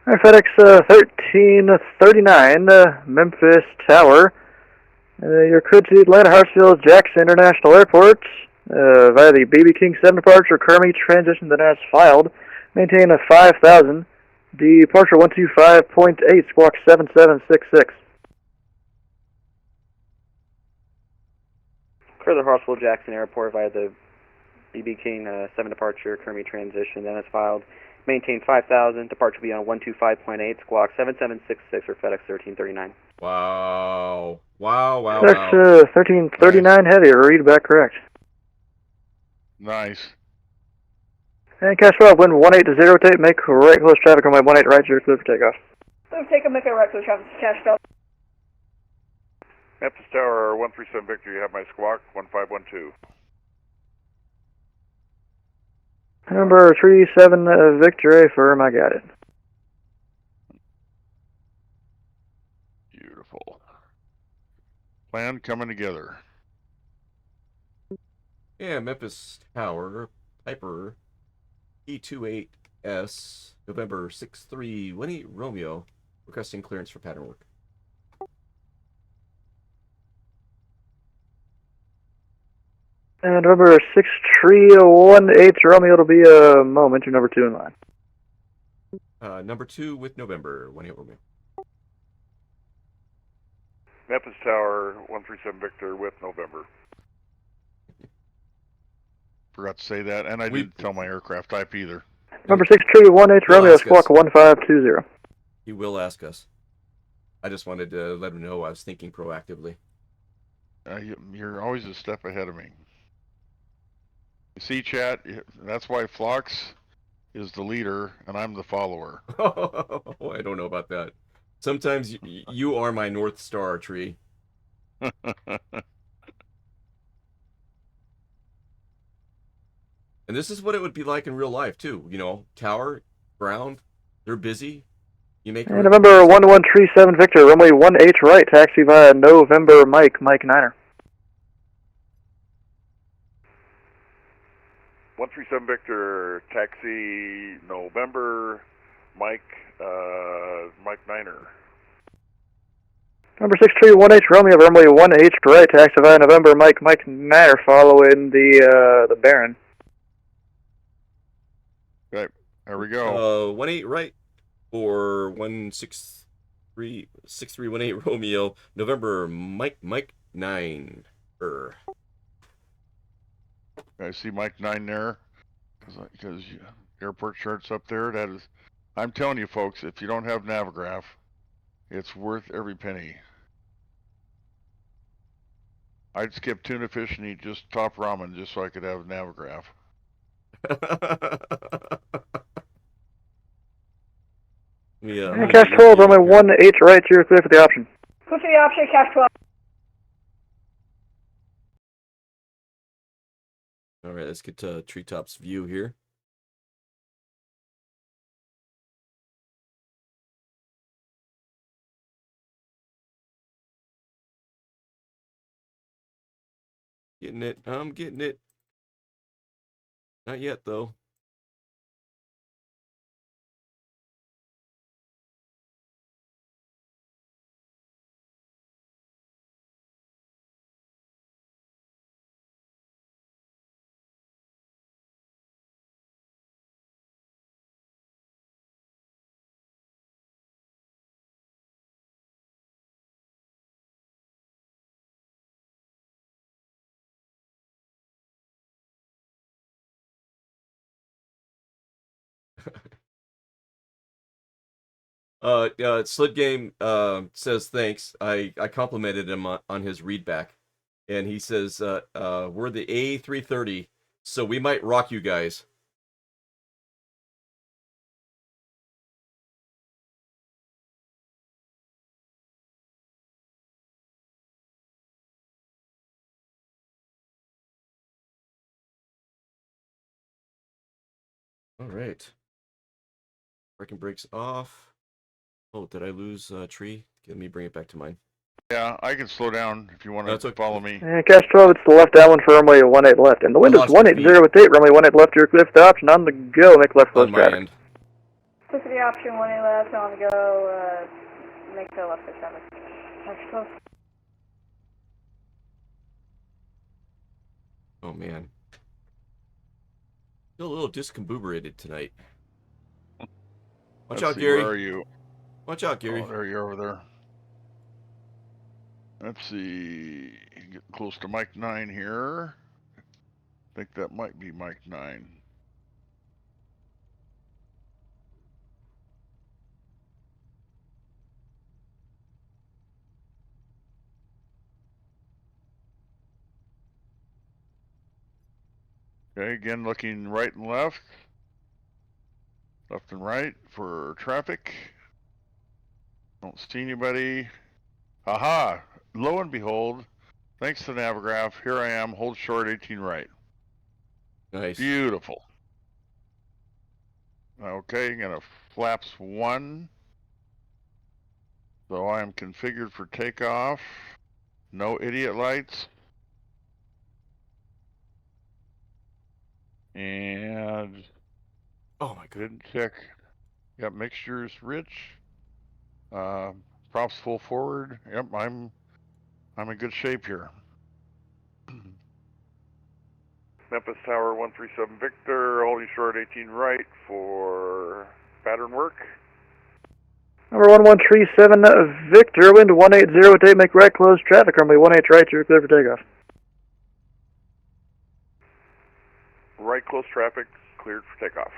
FedEx 1339, Memphis Tower. You're cleared to Atlanta Hartsfield Jackson International Airport via the BB King 7 departure, Kermie transition that has filed. Maintain a 5,000. Departure 125.8, squawk 7766. Clear the Hartsfield Jackson Airport via the BB King 7 departure, Kermie transition, then it's filed. Maintain 5,000. Departure will be on 125.8, squawk 7766 for FedEx 1339. Wow. FedEx 1339 heavy, read back correct. Nice. And Cash 12, wind 18 to 0 tape, make right close traffic on my 18 right, you're clear for takeoff. Take a make a right close traffic, Cash 12. Memphis Tower, 137 Victor, you have my squawk, 1512. Number 37 Victor, firm, I got it. Beautiful. Plan coming together. Yeah, Memphis Tower, Piper, E28S, November 6318 Romeo, requesting clearance for pattern work. And November 6318 Romeo, it'll be a moment, you're number 2 in line. Number 2 with November, 18 Romeo. Memphis Tower, 137 Victor with November. Forgot to say that, and I didn't tell my aircraft type either. Number 6318 Romeo, squawk 1520. He will ask us. I just wanted to let him know I was thinking proactively. You're always a step ahead of me. You see, chat, that's why Flox is the leader and I'm the follower. Oh, I don't know about that. Sometimes you are my North Star tree. And this is what it would be like in real life, too. You know, tower, ground, they're busy. You make and November 1137 Victor, runway 18 right, taxi via November Mike 9er. 137 Victor, taxi November, Mike 9er. Number 6318 Romeo, runway 18 right, taxi via November Mike 9er, following the Baron. Okay, there we go. 18 right for 6318 Romeo, November Mike 9. I see Mike 9 there, because airport chart's up there. That is, I'm telling you folks, if you don't have Navigraph, it's worth every penny. I'd skip tuna fish and eat just top ramen just so I could have Navigraph. And Cash 12, runway 18 right, you're clear for the option. Clear for the option, Cash 12. All right, let's get to Treetop's view here. Getting it. I'm getting it. Not yet, though. Slid Game says thanks. I complimented him on his readback, and he says we're the A330, so we might rock you guys. All right. Braking brakes off. Oh, did I lose tree? Let me bring it back to mine. Yeah, I can slow down if you want That's to okay. follow me. Cash 12, it's the left downwind for runway 18 left. And the wind is lost your 180 with 8, runway 18 left, your clear for the option on the go, make left close On my traffic. end. Click for the option, 18 left, on the go, make the left for traffic. Cash 12. Oh man. Feel a little discombobulated tonight. Watch Let's out, see, Gary. where are you? Watch out, Gary. Oh, there you're over there. Let's see. Get close to Mike 9 here. I think that might be Mike 9. Okay, again looking right and left. Left and right for traffic. Don't see anybody. Aha! Lo and behold, thanks to Navigraph, here I am, hold short 18 right. Nice. Beautiful. Okay, gonna flaps 1. So I am configured for takeoff. No idiot lights. And Oh my god. didn't check. Got mixtures rich. Props full forward. Yep, I'm in good shape here. Memphis Tower 137 Victor, holding short 18 right for pattern work. Number 1137 Victor, wind 180 with 8, make right close traffic, runway 18 right, you're clear for takeoff. Right close traffic, cleared for takeoff.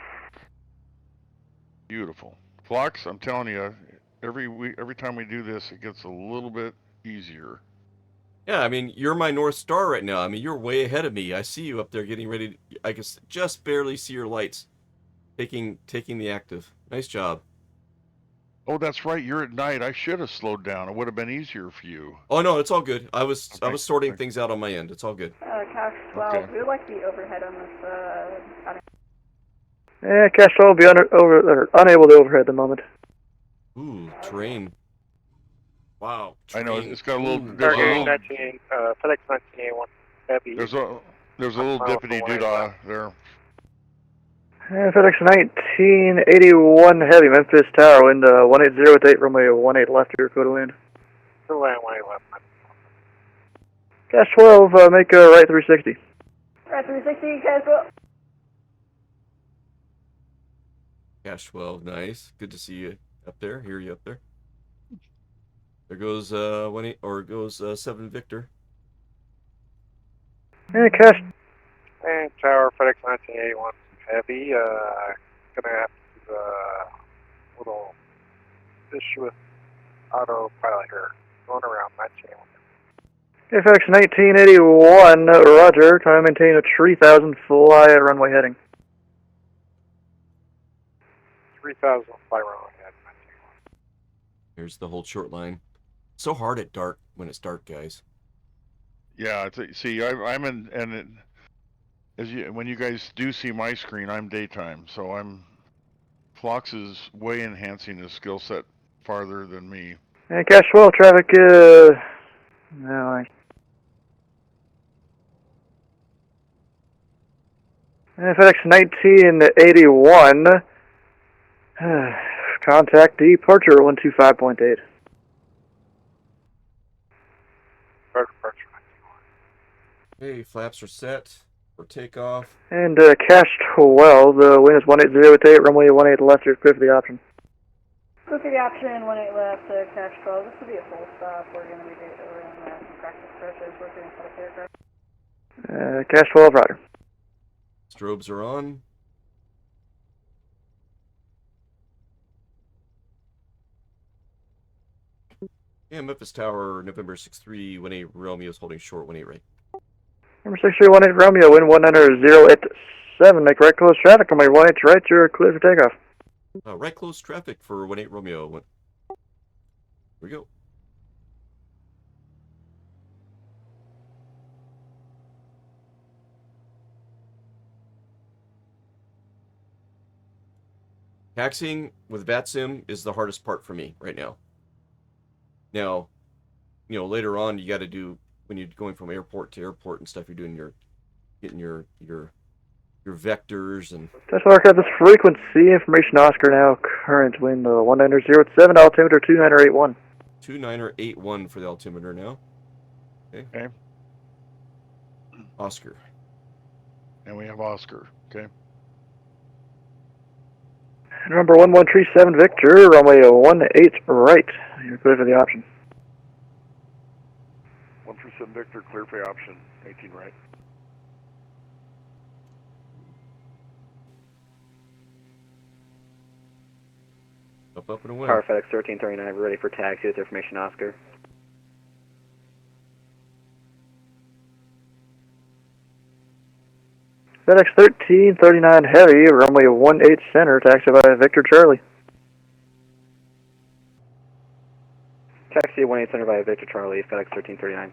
Beautiful. Flux, I'm telling you, every time we do this, it gets a little bit easier. Yeah, I mean, you're my North Star right now. I mean, you're way ahead of me. I see you up there getting ready. I can just barely see your lights taking the active. Nice job. Oh, that's right. You're at night. I should have slowed down. It would have been easier for you. Oh no, it's all good. I was Okay, sorting okay. things out on my end. It's all good. Cash 12, Okay. we would like the overhead on this, pattern. Cash 12 will be unable to overhead at the moment. Ooh, terrain. Wow. I know terrain. it's got a little. Ooh, There's a wow. little. FedEx 19A1 heavy. There's a little dippity doodah there. FedEx 1981 heavy, Memphis Tower, wind 180 with 8, runway 18 left, your code of land. Land 18 left. Cash 12, make a right 360. Right 360, Cash 12. Cash 12, nice. Good to see you up there. Hear you up there. There goes 18 or goes 7 Victor. Cash. And Tower, FedEx 1981 heavy. Gonna have to, little issue with autopilot here. Going around 1981. FedEx 1981, roger. Try to maintain a 3000 fly at runway heading. 3000 fly runway head. Here's the hold short line. So hard at dark when it's dark, guys. Yeah. See, I'm in, and when you guys do see my screen, I'm daytime, so Flox is way enhancing his skill set farther than me. Cash 12, traffic, no, FedEx 1981, contact departure 125.8. Departure. Hey, flaps are set for takeoff. And Cash 12, the wind is 180 with 8, runway 18 left, you're clear for the option. Clear for the option, 18 left, Cash 12. This will be a full stop. We're going to be doing some practice approaches. We're going to set up the aircraft. Cash 12, roger. Strobes are on. Yeah, Memphis Tower, November 6318 Romeo is holding short 18 right. Number 6318 Romeo, wind 19087, make right close traffic, runway 18 right, you're clear for takeoff. Right close traffic for 18 Romeo. Here we go. Taxiing with VatSim is the hardest part for me right now. Now, later on you got to do, when you're going from airport to airport and stuff, you're doing getting your vectors and. Tesla aircraft, this frequency information Oscar now, current wind 19007, altimeter 2981. 2981 for the altimeter now. Okay. Oscar. And we have Oscar. Okay. Number 1137 Victor, runway 18 right, you're clear for the option. 137 Victor, clear for the option, 18 right. Up and away. Power FedEx 1339, we're ready for taxi with information Oscar. FedEx 1339 Heavy, runway 18 center, taxi by Victor Charlie. Taxi 18 center by Victor Charlie, FedEx 1339.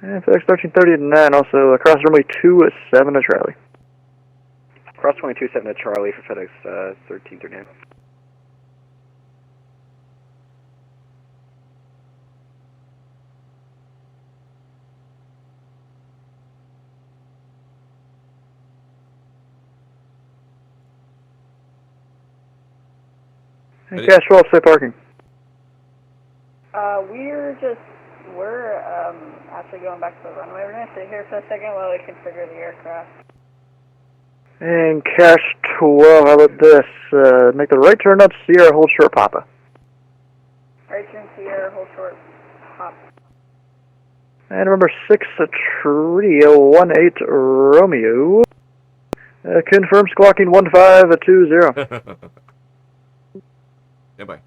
And FedEx 1339 also across runway 27 to Charlie. Cross 227 to Charlie for FedEx 1339. And cash 12, say parking. We're actually going back to the runway. We're gonna sit here for a second while we configure the aircraft. And cash 12, how about this? Make the right turn up Sierra, hold short Papa. Right turn Sierra, hold short, hop. And remember 6 Trio 18 Romeo. Confirm squawking 1520. Stand by.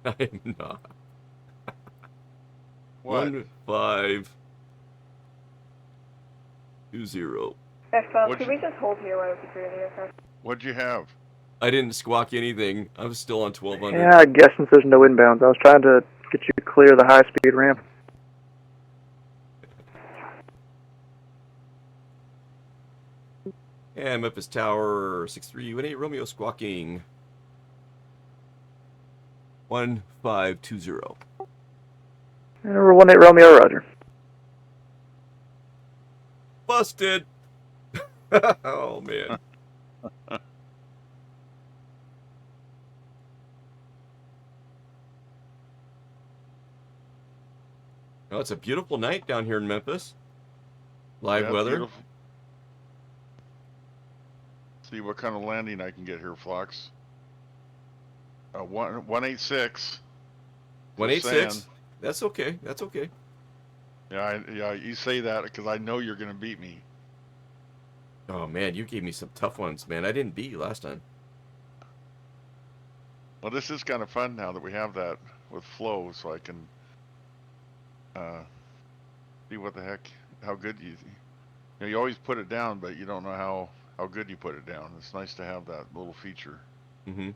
I'm not. What? 1520. Could we just hold here while we configure the aircraft? What'd you have? I didn't squawk anything. I was still on 1200. Yeah, I guess since there's no inbounds, I was trying to get you to clear the high-speed ramp. And Memphis Tower 6318 Romeo squawking 1520. And number 18 Romeo, roger. Busted. Oh man. Oh, it's a beautiful night down here in Memphis. Live Yeah, weather. beautiful. See what kind of landing I can get here, Flux. 186. 186. That's okay. That's okay. Yeah, you say that because I know you're gonna beat me. Oh man, you gave me some tough ones, man. I didn't beat you last time. Well, this is kind of fun now that we have that with flow, so I can see what the heck, how good you always put it down, but you don't know how good you put it down. It's nice to have that little feature. Mm-hmm.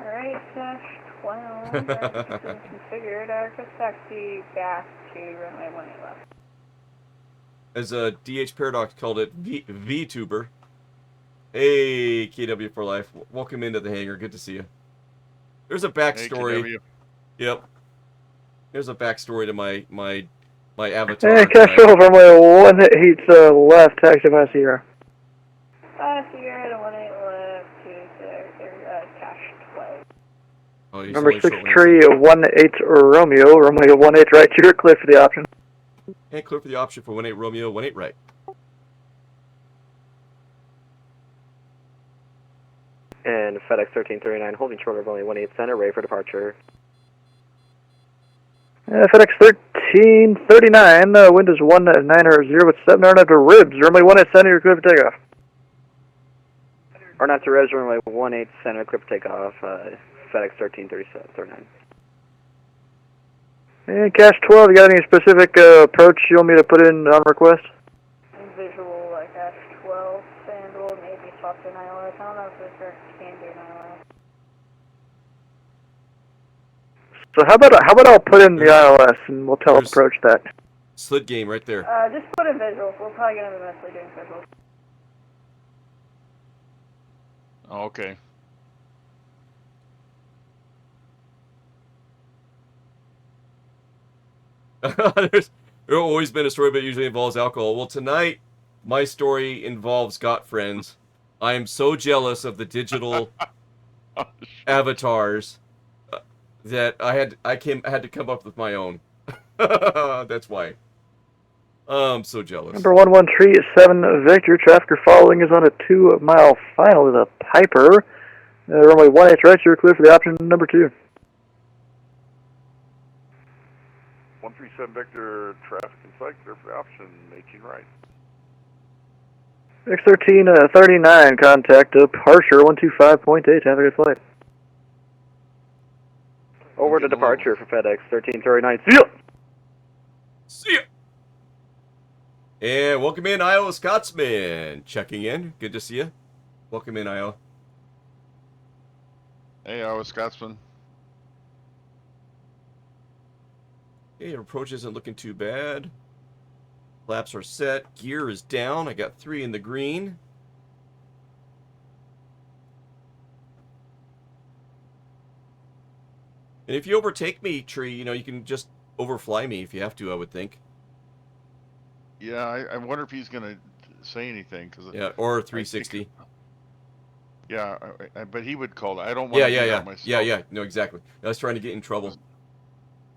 Alright, Dash 12, configured, aircraft taxi back to runway 18 left. As DH Paradox called it, VTuber. Hey, KW for life. Welcome into the hangar. Good to see you. There's a backstory. Hey, Yep. There's a backstory to my avatar. And cash 12, runway 18 left, taxi by Sierra. Sierra to 18 left to cash 12. Oh, Number 6318 Romeo, runway 18 right, you're clear for the option. And clear for the option for 18 Romeo, 18 right. And FedEx 1339, holding short of only 18 center, ready for departure. FedEx 1339, wind is 190 with 700 to ribs, runway 18 center, you're clear for takeoff. Or not to res runway 18 center, clear for takeoff, FedEx 1339. And Cash 12, you got any specific approach you want me to put in on request? Visual like Cash 12, and we'll maybe talk to an ILS. I don't know if the can do an ILS. So how about I'll put in the ILS and we'll approach that. Slid game right there. Just put in visual. We're probably gonna be mostly doing visual. Okay. There's always been a story, but it usually involves alcohol. Well, tonight, my story involves got friends. I am so jealous of the digital avatars that I had to come up with my own. That's why. I'm so jealous. Number 113-7 Victor, traffic following is on a 2-mile final with a Piper. Runway 18 right, you're clear for the option number 2. 137 Victor, traffic in sight, clear for the option 18 right. X1339, contact departure 125.8, have a good flight. Over to departure for FedEx 1339. See ya! See ya! And welcome in, Iowa Scotsman. Checking in. Good to see you. Welcome in, Iowa. Hey, Iowa Scotsman. Okay, your approach isn't looking too bad. Flaps are set. Gear is down. I got 3 in the green. And if you overtake me, Tree, you know, you can just overfly me if you have to, I would think. Yeah, I wonder if he's going to say anything. Yeah, or 360. Yeah, but he would call it. I don't want to do that myself. Yeah, no, exactly. I was trying to get in trouble.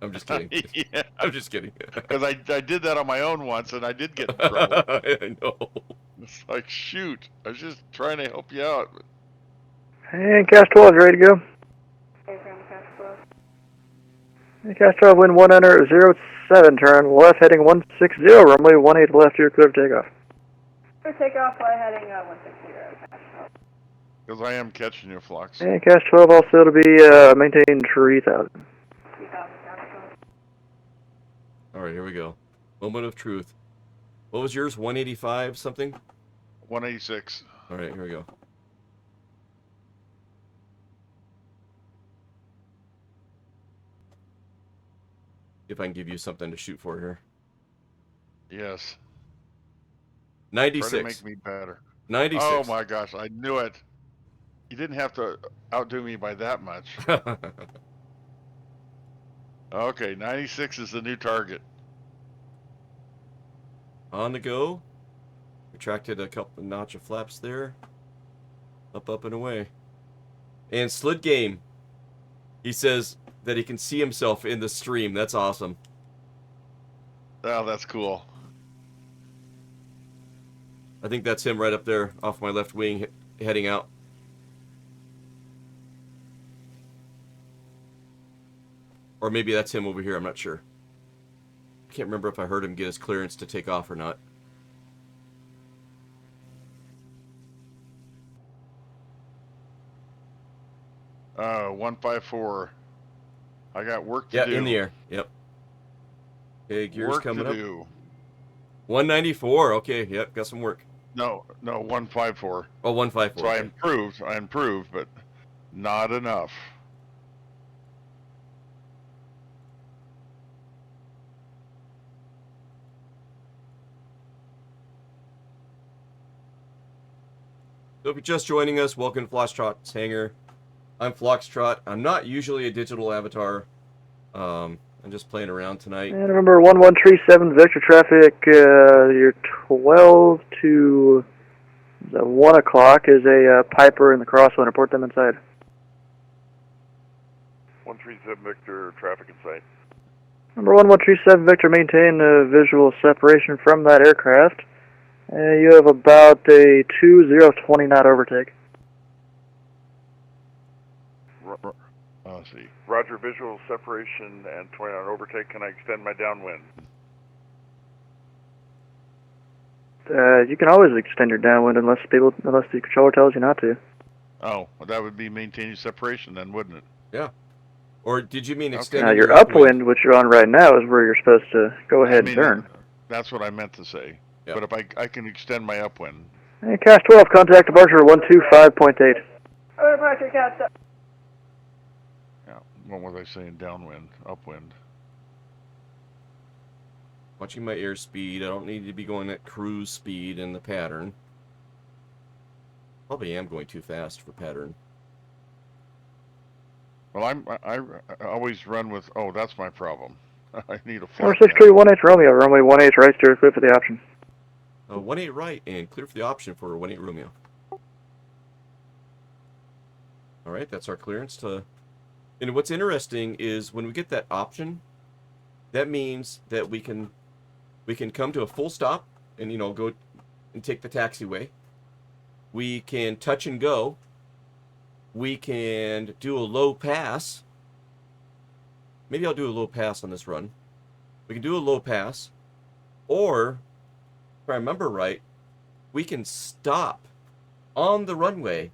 I'm just kidding. Yeah. I'm just kidding. Because I did that on my own once, and I did get in trouble. I know. It's like, shoot, I was just trying to help you out. And Cash 12, you ready to go? And Cash 12, wind 107, turn left, heading 160, runway 18 left, you're clear for takeoff. For takeoff, fly heading 160. Because I am catching you, Flux. And Cash 12 also to be maintain 3000. Alright, here we go. Moment of truth. What was yours? 185 something? 186. Alright, here we go. If I can give you something to shoot for here. Yes. 96. Try to make me better. 96. Oh my gosh, I knew it. You didn't have to outdo me by that much. Okay, 96 is the new target. On the go. Retracted a couple notch of flaps there. Up and away. And Slid Game. He says that he can see himself in the stream. That's awesome. Oh, that's cool. I think that's him right up there off my left wing heading out. Or maybe that's him over here. I'm not sure. I can't remember if I heard him get his clearance to take off or not. Uh, 154. I got work to do. Yeah, in the air. Yep. Okay, gears work coming to up. do. 194. Okay, yep, got some work. No, 154. Oh, 154. So okay. I improved, but not enough. So if you're just joining us, welcome to Foxtrot's Hangar. I'm Foxtrot. I'm not usually a digital avatar. I'm just playing around tonight. And remember, 1137 Victor traffic, your 12 to 1 o'clock is a Piper in the crosswind. Report them inside. 137 Victor, traffic in sight. Number 1137 Victor, maintain visual separation from that aircraft. You have about a 2020 knot overtake. Let's see. Roger, visual separation and 20 knot overtake. Can I extend my downwind? You can always extend your downwind unless the controller tells you not to. Oh, well, that would be maintaining separation then, wouldn't it? Yeah. Or did you mean Okay. extending Your your upwind, which you're on right now, is where you're supposed to go I ahead and mean, turn. that's what I meant to say. Yep. But if I can extend my upwind. Hey, Cash 12, contact departure 125.8. Yeah. What was I saying? Downwind, upwind. Watching my airspeed. I don't need to be going at cruise speed in the pattern. Probably am going too fast for pattern. Well, I always run with. Oh, that's my problem. I need a Number flight 6 plan. crew 18 Romeo, runway 18 right, steer clear for the option. 1-8 right and clear for the option for 1-8 Romeo. All right, that's our clearance to. And what's interesting is when we get that option, that means that we can come to a full stop and go and take the taxiway. We can touch and go. We can do a low pass. Maybe I'll do a low pass on this run. We can do a low pass, or if I remember right, we can stop on the runway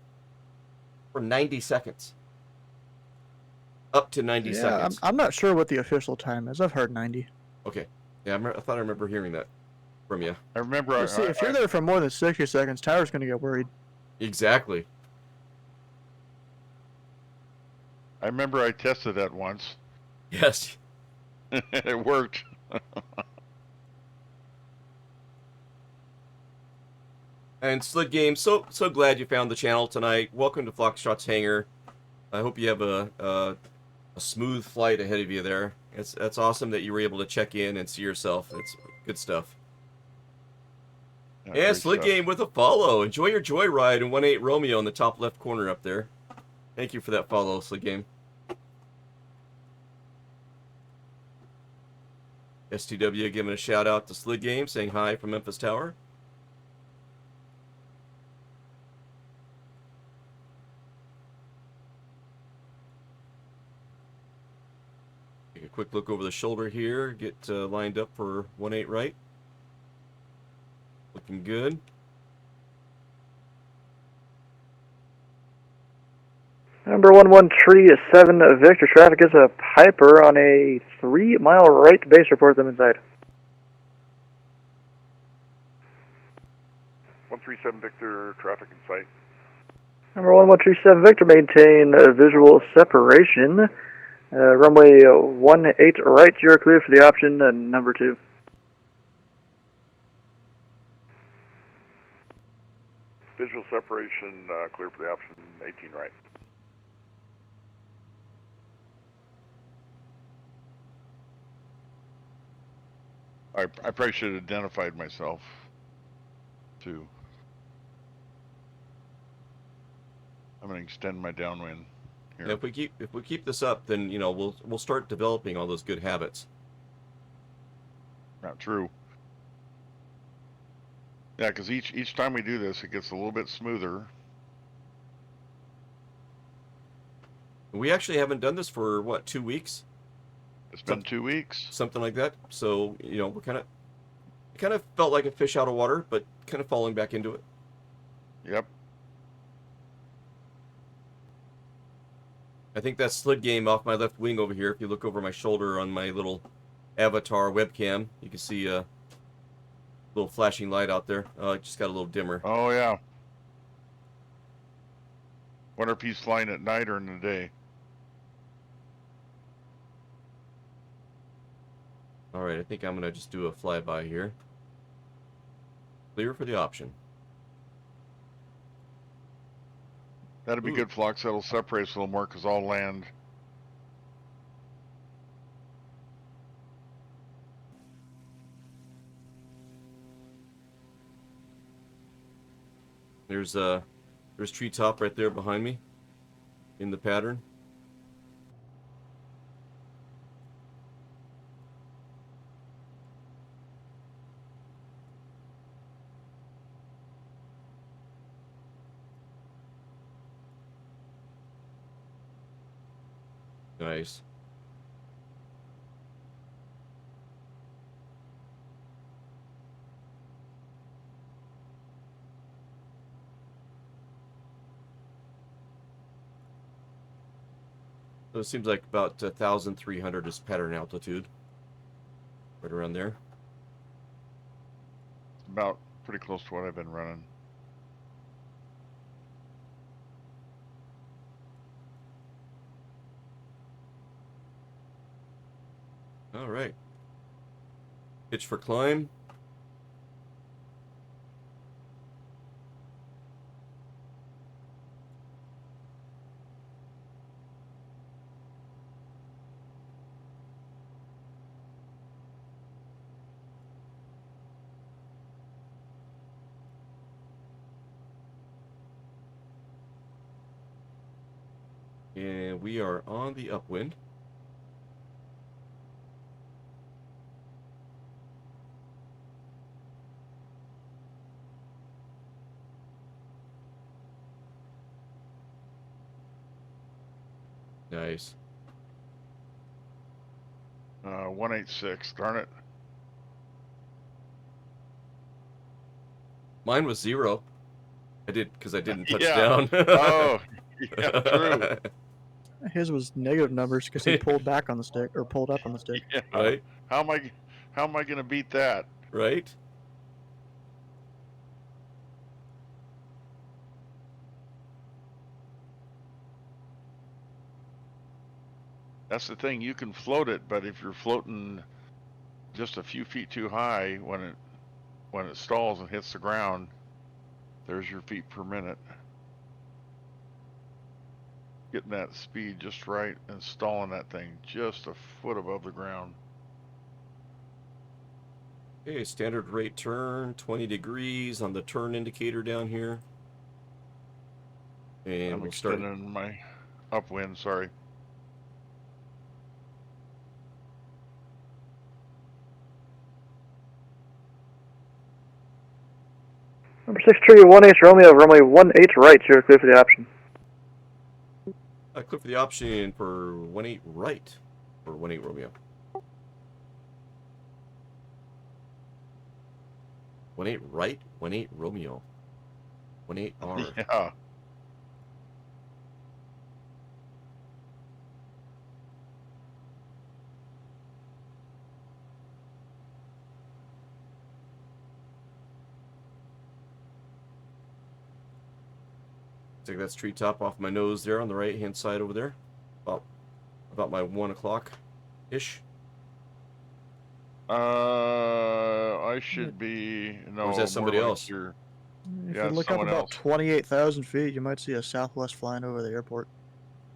for 90 seconds. Up to 90 seconds. I'm not sure what the official time is. I've heard 90. Okay. Yeah, I thought I remember hearing that from you. I remember. Let's see, if you're there for more than 60 seconds, Tower's going to get worried. Exactly. I remember I tested that once. Yes. It worked. And Slid Game, so glad you found the channel tonight. Welcome to Foxtrot's Hangar. I hope you have a smooth flight ahead of you there. That's awesome that you were able to check in and see yourself. It's good stuff. Yeah, Slid Game with a follow. Enjoy your joyride in 1-8 Romeo in the top left corner up there. Thank you for that follow, Slid Game. STW giving a shout out to Slid Game, saying hi from Memphis Tower. Take a quick look over the shoulder here. Get lined up for 1-8 right. Looking good. Number 113 Victor, traffic is a Piper on a 3-mile right base, report them inside. 137 Victor, traffic in sight. Number 1137 Victor, maintain visual separation. Runway 18 right, you're clear for the option, number 2. Visual separation, clear for the option, 18 right. I probably should have identified myself too. I'm gonna extend my downwind here. Yeah, if we keep this up, then we'll start developing all those good habits. Not true. Yeah, because each time we do this, it gets a little bit smoother. We actually haven't done this for what, 2 weeks? It's been 2 weeks. Something like that. So we're kind of felt like a fish out of water, but kind of falling back into it. Yep. I think that Slid Game off my left wing over here. If you look over my shoulder on my little avatar webcam, you can see a little flashing light out there. It just got a little dimmer. Oh yeah. Wonder if he's flying at night or in the day. All right, I think I'm gonna just do a flyby here. Clear for the option. That'd be good, Flux. That'll separate us a little more because I'll land. There's treetop right there behind me in the pattern. Nice. it seems like about 1,300 is pattern altitude. Right around there. About pretty close to what I've been running. All right. Pitch for climb. And we are on the upwind. Nice. 186, darn it. Mine was 0. I didn't touch Yeah. down. Oh, yeah, true. His was negative numbers because he pulled back on the stick or pulled up on the stick. Yeah. Right? How am I going to beat that? Right? That's the thing. You can float it, but if you're floating just a few feet too high, when it stalls and hits the ground, there's your feet per minute. Getting that speed just right and stalling that thing just a foot above the ground. Okay, standard rate turn, 20 degrees on the turn indicator down here. And I'm we'll start. extending my upwind, sorry. Number 63, 18 Romeo, runway 18 right, you're clear for the option. Clear for the option for 18 right for 18 Romeo. 18 right, 18 Romeo. 18 R. Yeah. Take that treetop off my nose there on the right hand side over there. About my 1 o'clock ish. I should be no. Or was that somebody more like else? your- If Yeah, you look up someone about else. 28,000 feet, you might see a Southwest flying over the airport.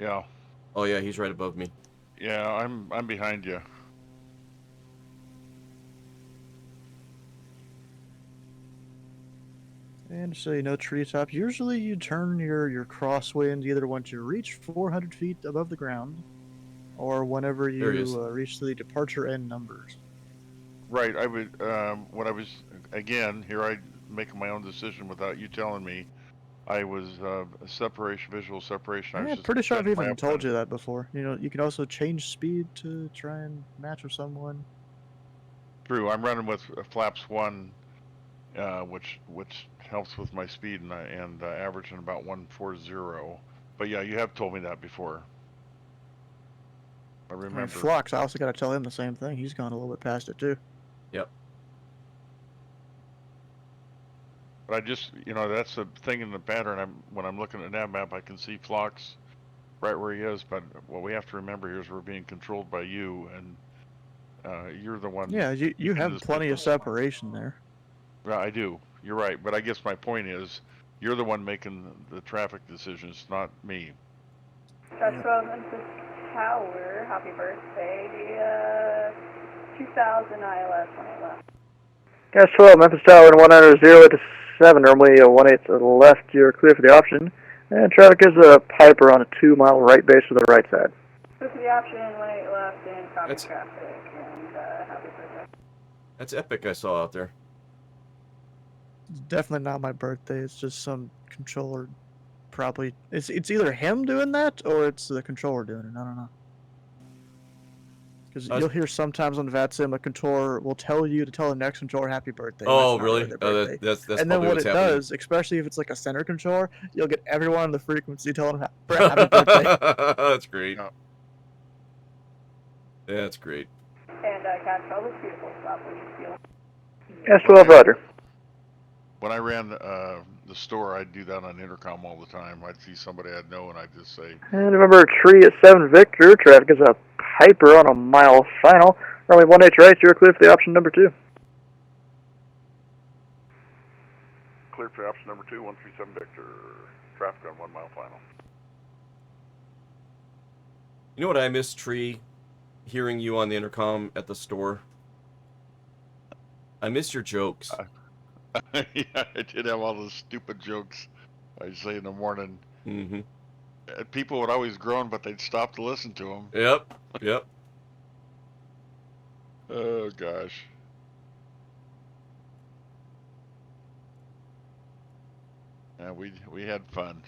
Yeah, Oh yeah, he's right above me. yeah. I'm behind you. And so you know, treetop. Usually you turn your crosswind either once you reach 400 feet above the ground, or whenever There he is. you reach the departure end numbers. Right. I would. When I was again here, I making my own decision without you telling me. I was visual separation. I was I'm just pretty sure I've setting my even told upwind. you that before. You know, you can also change speed to try and match with someone. True. I'm running with flaps 1, which helps with my speed and averaging about 140. But yeah, you have told me that before. I I mean, remember. Flux, I also got to tell him the same thing. He's gone a little bit past it too. Yep. But I just, that's the thing in the pattern. When I'm looking at that map, I can see Phlox right where he is. But what we have to remember here is we're being controlled by you, and you're the one. Yeah, you in have this plenty of business. separation there. Yeah, I do. You're right. But I guess my point is, you're the one making the traffic decisions, not me. Dutch Road, Memphis Tower, happy birthday. 2000 ILS 18 left. Gas 12, Memphis Tower, 190 runway 18 left, you're clear for the option. And traffic is a Piper on a 2-mile right base to the right side. Clear for the option, 18 left, and copy That's- traffic, and happy birthday. That's epic I saw out there. It's definitely not my birthday. It's just some controller. Probably it's either him doing that or it's the controller doing it. I don't know. Because you'll hear sometimes on VatSim a controller will tell you to tell the next controller happy birthday. when it's Oh not really? their Oh, birthday. that's And then probably what what's it happening. does, especially if it's like a center controller, you'll get everyone on the frequency telling them happy birthday. That's great. Yeah. Yeah, that's great. And Cat 12 is beautiful. Stop what you feel. S12 Roger. When I ran the store, I'd do that on intercom all the time. I'd see somebody I'd know, and I'd just say, And November tree at 7 Victor. Traffic is a Piper on a mile final. Runway 18 right, you're clear for the option number 2. Clear for option number 2, 137 Victor. Traffic on 1 mile final. You know what I miss, Tree? Hearing you on the intercom at the store. I miss your jokes. yeah, I did have all those stupid jokes I'd say in the morning. Mm-hmm. People would always groan, but they'd stop to listen to them. Yep. Yep. Oh, gosh. Yeah, we had fun.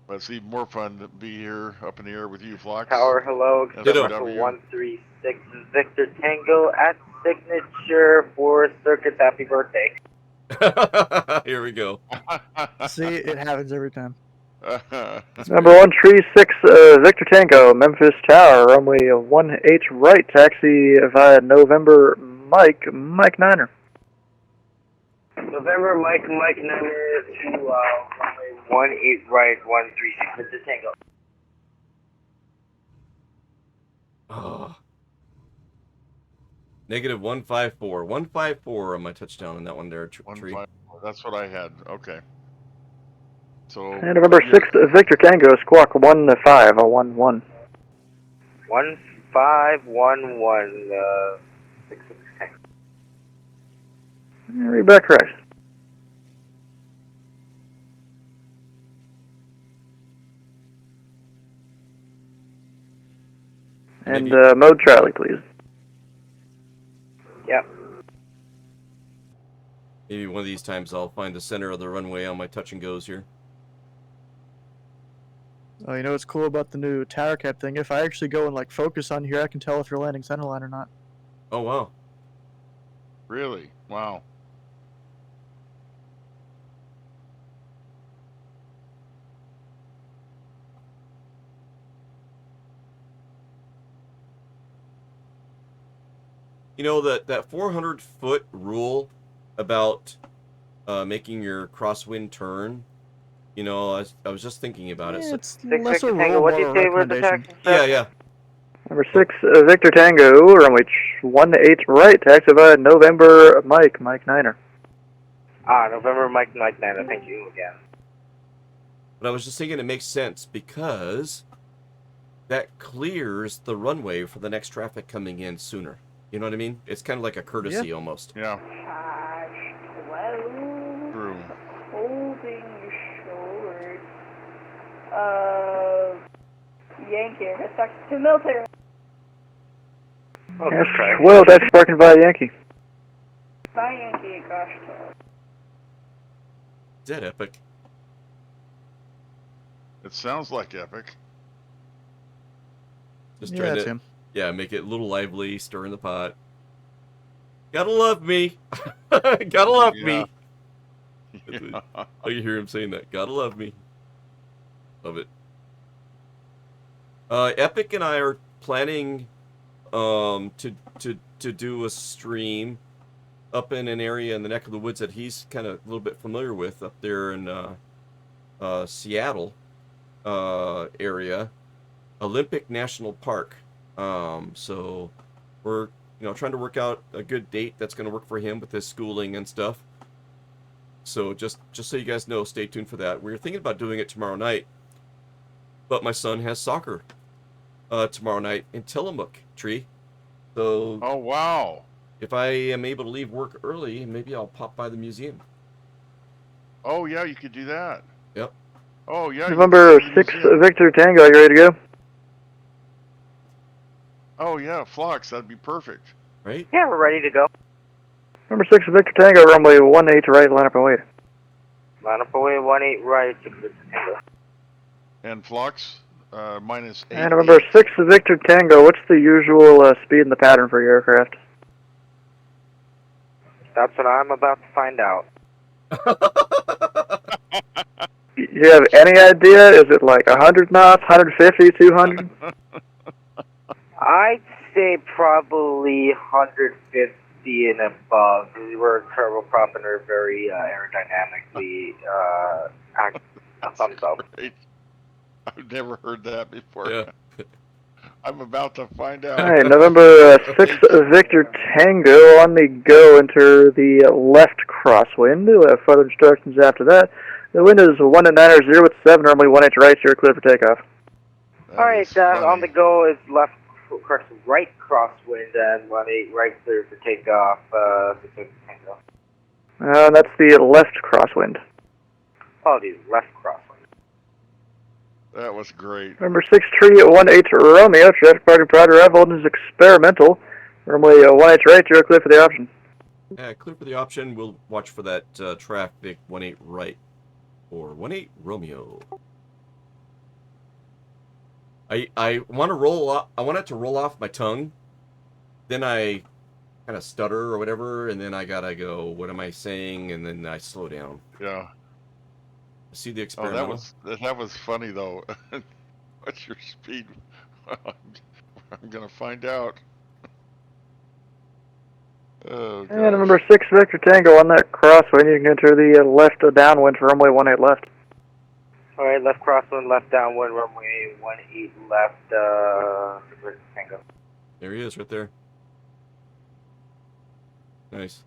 But it's even more fun to be here up in the air with you, Flox. Tower, hello. Ditto. Express 136 Victor Tango at signature for Circuits. Happy birthday. Here we go. See, it happens every time. Number 136 Victor Tango, Memphis Tower, runway 18 right, taxi via November Mike 9er. November Mike Niner to runway 18 right, 136 Victor Tango. Oh. Negative 154. 154 on my touchdown on that one there, Tree. 154. That's what I had. Okay. So. And November 6th Victor Tango, squawk 1511. 1511. 66 Tango. Read back correct. And mode Charlie, please. Yep. Maybe one of these times I'll find the center of the runway on my touch and goes here. Oh, you know what's cool about the new tower cap thing? If I actually go and like focus on here, I can tell if you're landing centerline or not. Oh, wow. Really? Wow. You know, that 400-foot rule about making your crosswind turn, you know, I was just thinking about it. Yeah, So, it's Six less a Victor Tango, rule, what do more you a say with the recommendation. taxi? yeah. Number 6 Victor Tango, runway 18 right, taxi via November Mike 9er. November Mike Niner, thank you again. But I was just thinking it makes sense because that clears the runway for the next traffic coming in sooner. You know what I mean? It's kind of like a courtesy almost. Yeah. Cash 12. True. Holding short. Yankee, let's talk to military. Oh, Yes, okay. well, that's parking via Yankee. Bye, Yankee, gosh, 12. Is that epic? It sounds like epic. Just Yeah, trying that's to, him. yeah, make it a little lively, stir in the pot. Gotta love me. Gotta love me. Yeah. Oh, you hear him saying that. Gotta love me. Love it. Epic and I are planning to do a stream up in an area in the neck of the woods that he's kind of a little bit familiar with up there in Seattle area, Olympic National Park. So we're trying to work out a good date that's going to work for him with his schooling and stuff. So just so you guys know, stay tuned for that. We were thinking about doing it tomorrow night, but my son has soccer tomorrow night in Tillamook, Tree. So Oh, wow. if I am able to leave work early, maybe I'll pop by the museum. Oh, yeah, you could do that. Yep. Oh, yeah. November 6 Victor Tango, you ready to go? Oh, yeah, Flox, that'd be perfect. Right? Yeah, we're ready to go. Number 6 Victor Tango, runway 18 right, line up and wait. Line up away, 18 right, 6 Victor Tango. And Flox, minus 8. And November 6 Victor Tango, what's the usual speed and the pattern for your aircraft? That's what I'm about to find out. You have any idea? Is it like 100 knots, 150, 200? I'd say probably 150 and above. We're turboprop and are very aerodynamically a thumbs up. Great. I've never heard that before. Yeah. I'm about to find out. All right, November 6 Victor Tango on the go. Enter the left crosswind. We'll have further instructions after that. The wind is 1 at 9 or 0 at 7, normally 1 8 right, you're clear for takeoff. That All right, is funny. on the go is right crosswind and 1 8 right clear for takeoff. Victor Tango. That's the left crosswind. Apologies, left crosswind. That was great. Number 6 tree at 1 8 Romeo, traffic party prior to arrival is experimental. Normally 1 8 right, you're clear for the option. Yeah, clear for the option. We'll watch for that traffic 18 right or 18 Romeo. I want to roll off, I want it to roll off my tongue. Then I kind of stutter or whatever, and then I gotta go, what am I saying? And then I slow down. Yeah. See the Oh, experimental. that was funny though. What's your speed? I'm gonna find out. Oh, And gosh. number 6 Victor Tango on that crosswind, you can enter the left downwind for runway 1 8 left. All right, left crosswind, left downwind, runway 1 8 left, Victor Tango. There he is, right there. Nice.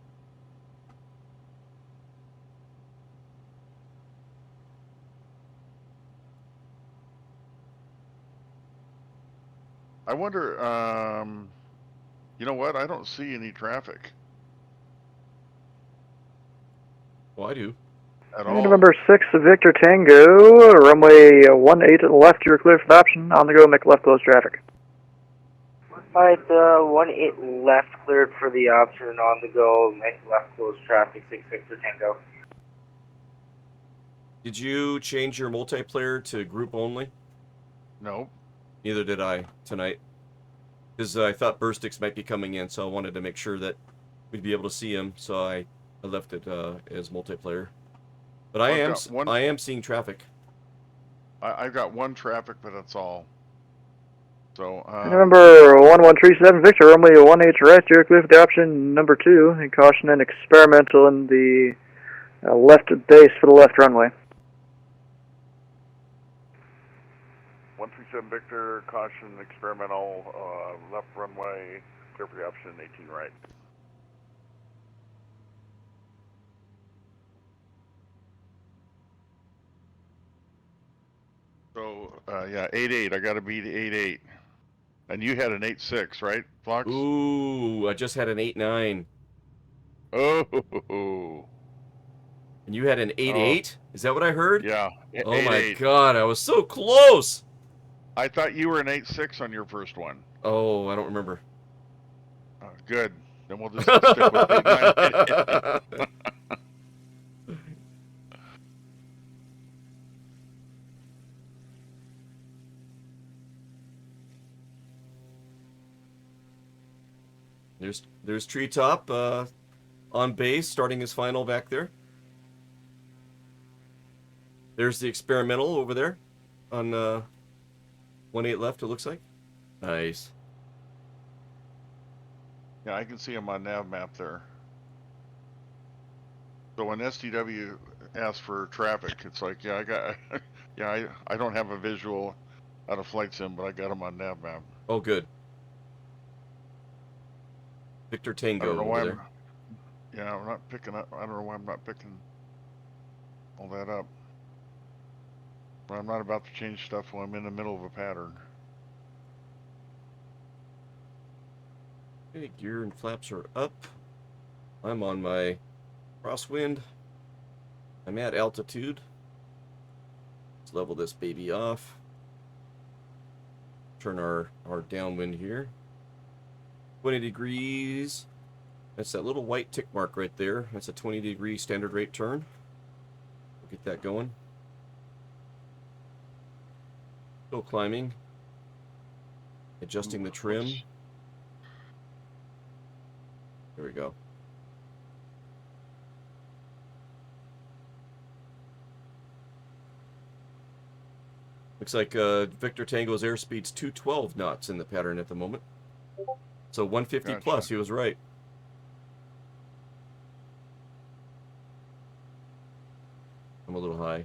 I wonder, you know what? I don't see any traffic Well, I do. at And all. November 6 Victor Tango, runway 1 8 left, you're clear for the option. On the go, make left close traffic. All right, 1 8 left cleared for the option. On the go, make left close traffic, 6 Victor Tango. Did you change your multiplayer to group only? Nope. Neither did I tonight. Because I thought Burstix might be coming in, so I wanted to make sure that we'd be able to see him, so I left it as multiplayer. But I am seeing traffic. I've got one traffic, but that's all. So, November 1137 Victor, runway 1 8 right, you're clear for the option number 2. And caution and experimental in the left base for the left runway. 137 Victor, caution, experimental, left runway, clear for the option, 18 right. so yeah, 8-8. I got to beat 8-8. And you had an 8-6, right, Flox? Ooh, I just had an 8-9. Oh. And you had an 8-8? Is that what I heard? Yeah. Oh my 8-8. god, I was so close! I thought you were an 8-6 on your first one. Oh, I don't remember. Good. Then we'll just stick with 8-9. There's Treetop on base, starting his final back there. There's the experimental over there on 1-8 left, it looks like. Nice. Yeah, I can see him on nav map there. So when STW asks for traffic, it's like, yeah, I got, yeah, I don't have a visual out of flight sim, but I got him on nav map. Oh, good. Victor I Tango don't know why over there. yeah, I'm not picking up. I don't know why I'm not picking all that up. But I'm not about to change stuff while I'm in the middle of a pattern. Okay, gear and flaps are up. I'm on my crosswind. I'm at altitude. Let's level this baby off. Turn our downwind here. 20 degrees. That's that little white tick mark right there. That's a 20-degree standard rate turn. We'll get that going. Still climbing. Adjusting the trim. There we go. Looks like Victor Tango's airspeed's 212 knots in the pattern at the moment. So 150 Gotcha. plus, he was right. I'm a little high.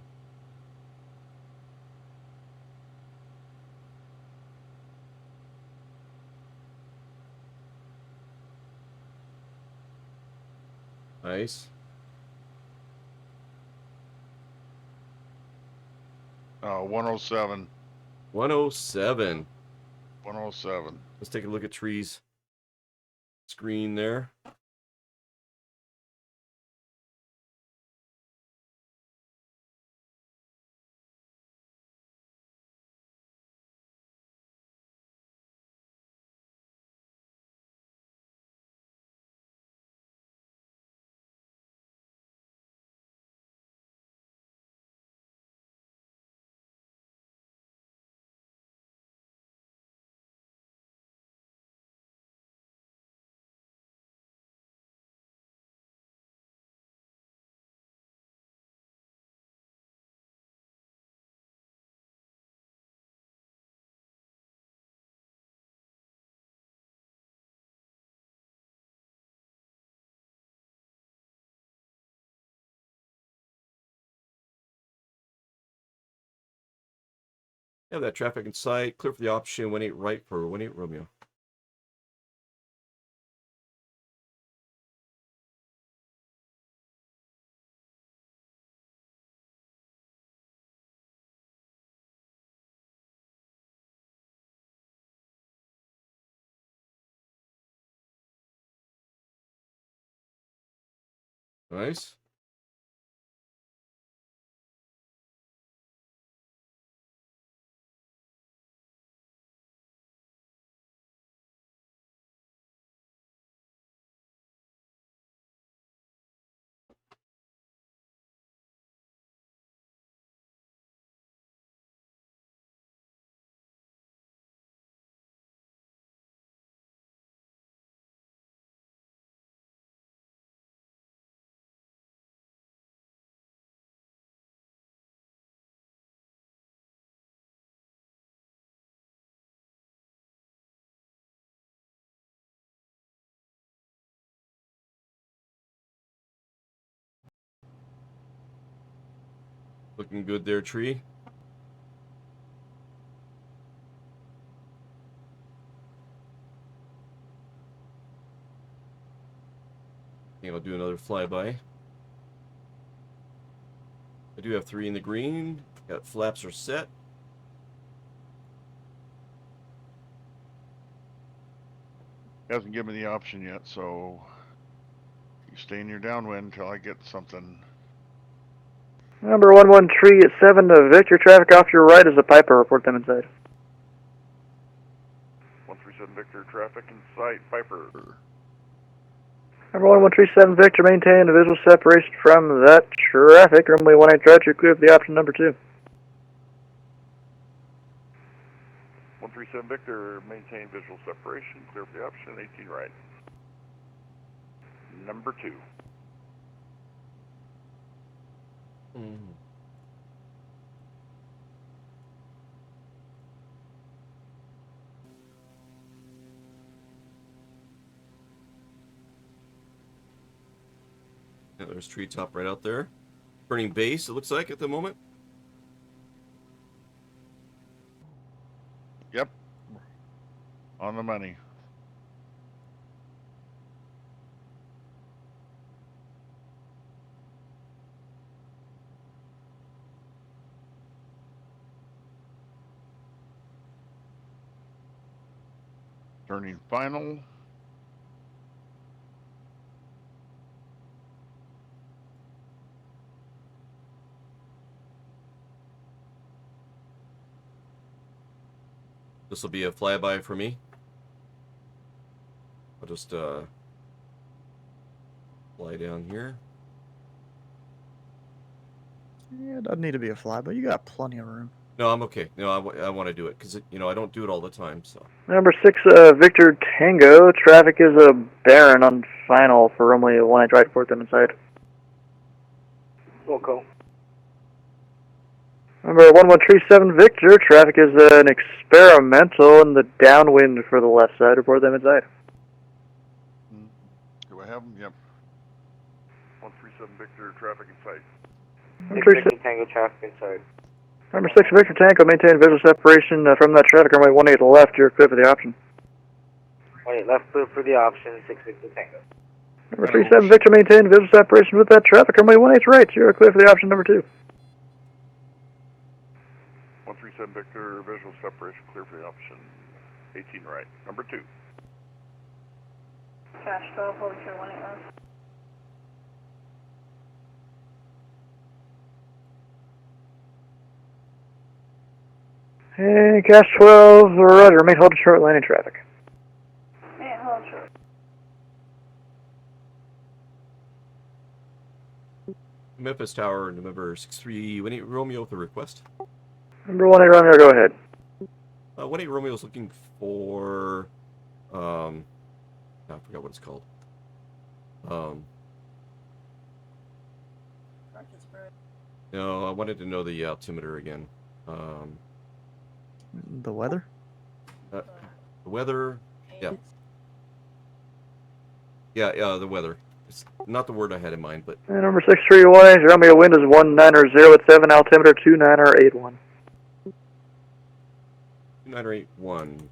Nice. 107. 107. 107. Let's take a look at trees. Screen there. Have that traffic in sight. Clear for the option 18 right for 18 Romeo. Nice. Looking good there, tree. I think I'll do another flyby. I do have 3 in the green. Got flaps are set. Hasn't given me the option yet, so you stay in your downwind until I get something. Number 113 to Victor, traffic off your right is a Piper. Report them inside. 137 Victor, traffic in sight, Piper. Number 1137 Victor, maintain a visual separation from that traffic. Runway 18 right, you're clear for the option number 2. 137 Victor, maintain visual separation, clear for the option 18 right. Number 2. Yeah, there's treetop right out there. Turning base, it looks like, at the moment. Yep. On the money. Turning final. This will be a flyby for me. I'll just fly down here. Yeah, it doesn't need to be a fly, but you got plenty of room. No, I'm okay. No, I want to do it because I don't do it all the time. So Number 6 Victor Tango, traffic is a barren on final for runway 18 right, report them inside. Loco. Number 1137 Victor, traffic is an experimental in the downwind for the left side. Report them inside. Do I have them? Yep. 137 Victor, traffic in sight. Number 6 Victor Tango, traffic inside. Number 6 Victor Tango, maintain visual separation from that traffic runway 18 left. You're clear for the option. 18 left, clear for the option. 6 Victor Tango. Number 37 Victor, maintain visual separation with that traffic runway 18 right. You're clear for the option number 2. 137 Victor, visual separation, clear for the option 18 right. Number 2. Cash 12, hold short 18 left. Hey, Cash 12, roger, remain hold short landing traffic. Hey, hold short. Memphis Tower, November 6318 Romeo with a request. Number 18 Romeo, go ahead. 18 Romeo is looking for, I forgot what it's called. No, I wanted to know the altimeter again. The weather? The weather, yeah. Yeah, the weather. It's not the word I had in mind, but... And number 6318, Romeo wind is 19 at 7, altimeter 2981. 2981.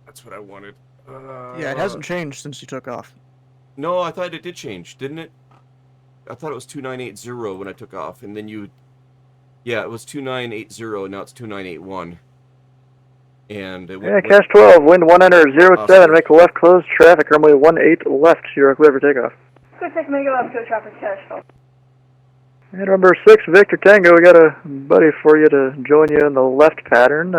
That's what I wanted. Yeah, it hasn't changed since you took off. No, I thought it did change, didn't it? I thought it was 2980 when I took off, and then you... Yeah, it was 2980, and now it's 2981. And it Yeah, Cash 12, wind 19 at 7, make a left close, traffic runway 18 left, you're clear for takeoff. Good take, make it left, go traffic cash 12. And number 6 Victor Tango, we got a buddy for you to join you in the left pattern.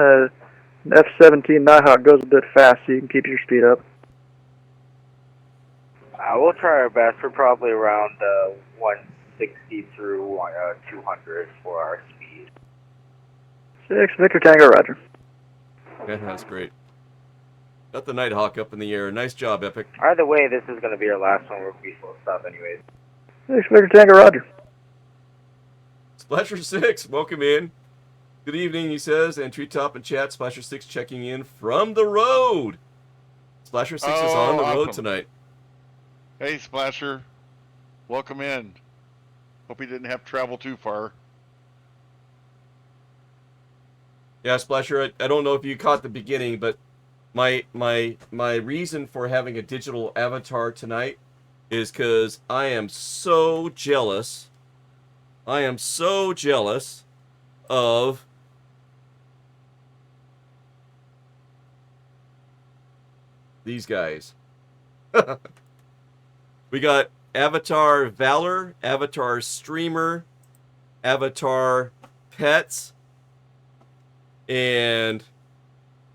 F-17 Nighthawk goes a bit fast, so you can keep your speed up. We'll try our best. We're probably around 160 through 200 for our speed. 6 Victor Tango, roger. Yeah, that's great. Got the Nighthawk up in the air. Nice job, Epic. Either way, this is going to be our last one. We'll be full stop anyways. 6 Victor Tango, roger. Splasher 6, welcome in. Good evening, he says, and Treetop and chat. Splasher 6 checking in from the road. Splasher 6 is on the road tonight. Hey, Splasher. Welcome in. Hope he didn't have to travel too far. Yeah, Splasher, I don't know if you caught the beginning, but my reason for having a digital avatar tonight is because I am so jealous. I am so jealous of these guys. We got Avatar Valor, Avatar Streamer, Avatar Pets, and